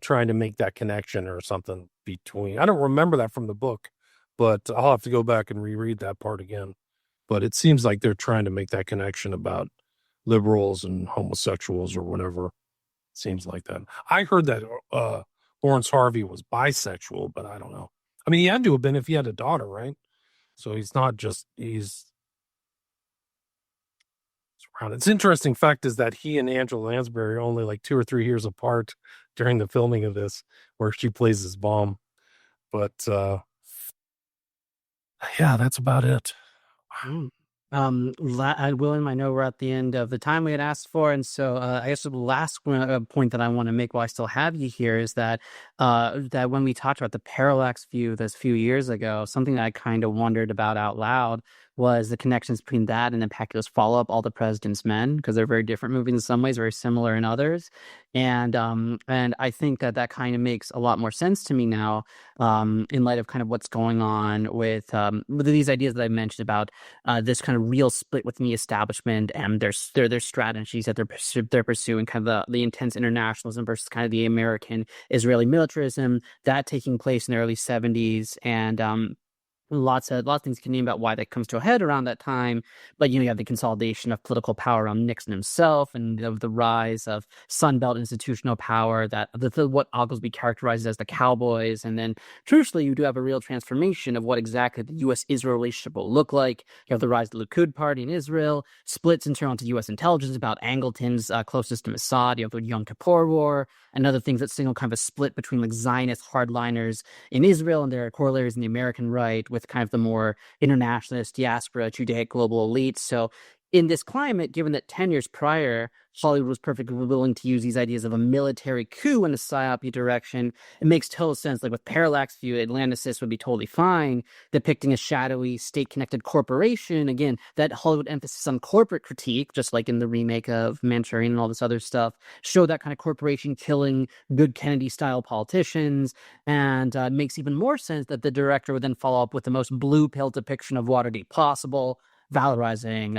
trying to make that connection or something between. I don't remember that from the book, but I'll have to go back and reread that part again. But it seems like they're trying to make that connection about liberals and homosexuals or whatever. Seems like that. I heard that Lawrence Harvey was bisexual, but I don't know. I mean, he had to have been if he had a daughter, right? So he's not just, he's around. It's interesting fact is that he and Angela Lansbury are only like 2 or 3 years apart during the filming of this, where she plays his mom. But yeah, that's about it. William, I know we're at the end of the time we had asked for, and so I guess the last point that I want to make while I still have you here is that that when we talked about the parallax view this few years ago, something that I kind of wondered about out loud was the connections between that and then Pacquiao's follow-up, All the President's Men, because they're very different movies in some ways, very similar in others. And I think that kind of makes a lot more sense to me now, in light of kind of what's going on with these ideas that I mentioned about this kind of real split within the establishment and their strategies that they're pursuing, kind of the intense internationalism versus kind of the American Israeli militarism, that taking place in the early 70s, and lots of things can name about why that comes to a head around that time. But you have the consolidation of political power around Nixon himself, and the rise of Sunbelt institutional power, that what Oglesby characterizes as the cowboys. And then crucially, you do have a real transformation of what exactly the U.S.-Israel relationship will look like. You have the rise of the Likud party in Israel, splits in turn onto U.S. intelligence about Angleton's closest to Mossad. You have the Yom Kippur War, and other things that signal kind of a split between like Zionist hardliners in Israel and their corollaries in the American right, with kind of the more internationalist diaspora, Judaic global elites. So in this climate, given that 10 years prior, Hollywood was perfectly willing to use these ideas of a military coup in a psyop direction, it makes total sense. Like with Parallax View, Atlanticist would be totally fine, depicting a shadowy, state-connected corporation. Again, that Hollywood emphasis on corporate critique, just like in the remake of Manchurian and all this other stuff, show that kind of corporation killing good Kennedy-style politicians. And it makes even more sense that the director would then follow up with the most blue-pill depiction of Watergate possible, valorizing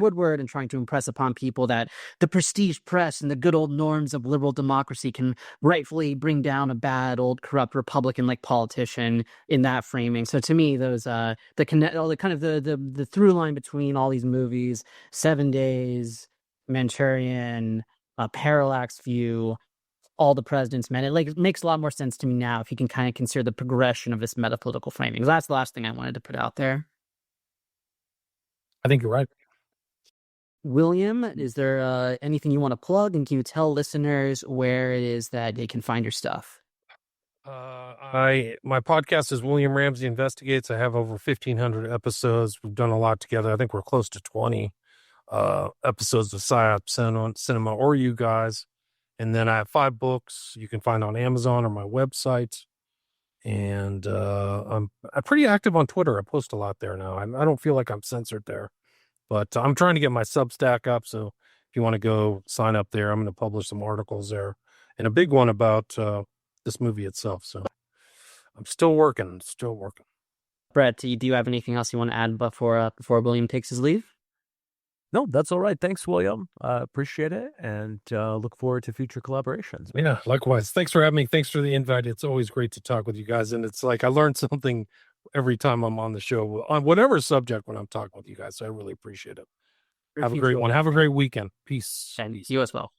Woodward and trying to impress upon people that the prestige press and the good old norms of liberal democracy can rightfully bring down a bad old corrupt Republican-like politician in that framing. So to me, those the through line between all these movies, 7 Days, Manchurian, Parallax View, All the President's Men, it makes a lot more sense to me now if you can kind of consider the progression of this metapolitical framing. That's the last thing I wanted to put out there. I think you're right. William, is there anything you want to plug, and can you tell listeners where it is that they can find your stuff? My podcast is William Ramsey Investigates. I have over 1,500 episodes. We've done a lot together. I think we're close to 20 episodes of Psyop Cinema or you guys. And then I have 5 books you can find on Amazon or my website. And I'm pretty active on Twitter. I post a lot there now. I don't feel like I'm censored there, but I'm trying to get my Substack up. So if you want to go sign up there, I'm going to publish some articles there, and a big one about this movie itself. So I'm still working. Brett, do you have anything else you want to add before William takes his leave? No, that's all right. Thanks, William. Appreciate it, and look forward to future collaborations. Yeah, likewise. Thanks for having me. Thanks for the invite. It's always great to talk with you guys, and it's like I learn something every time I'm on the show on whatever subject when I'm talking with you guys. So I really appreciate it. Have a great one. Have a great weekend. Peace. And you as well.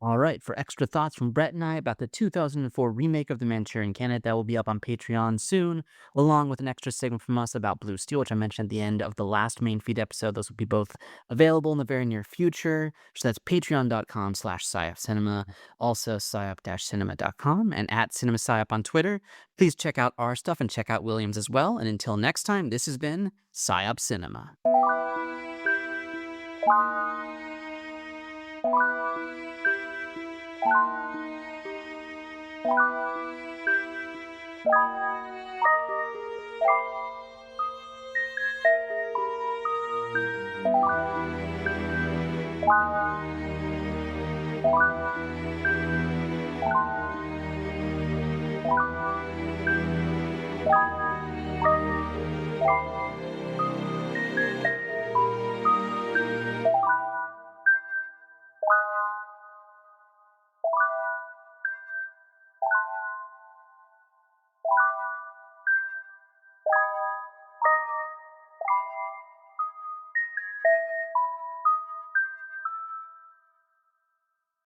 All right, for extra thoughts from Brett and I about the 2004 remake of The Manchurian Candidate, that will be up on Patreon soon, along with an extra segment from us about Blue Steel, which I mentioned at the end of the last main feed episode. Those will be both available in the very near future. So that's patreon.com/psyopcinema, also psyop-cinema.com, and at CinemaPsyop on Twitter. Please check out our stuff and check out Williams as well. And until next time, this has been Psyop Cinema.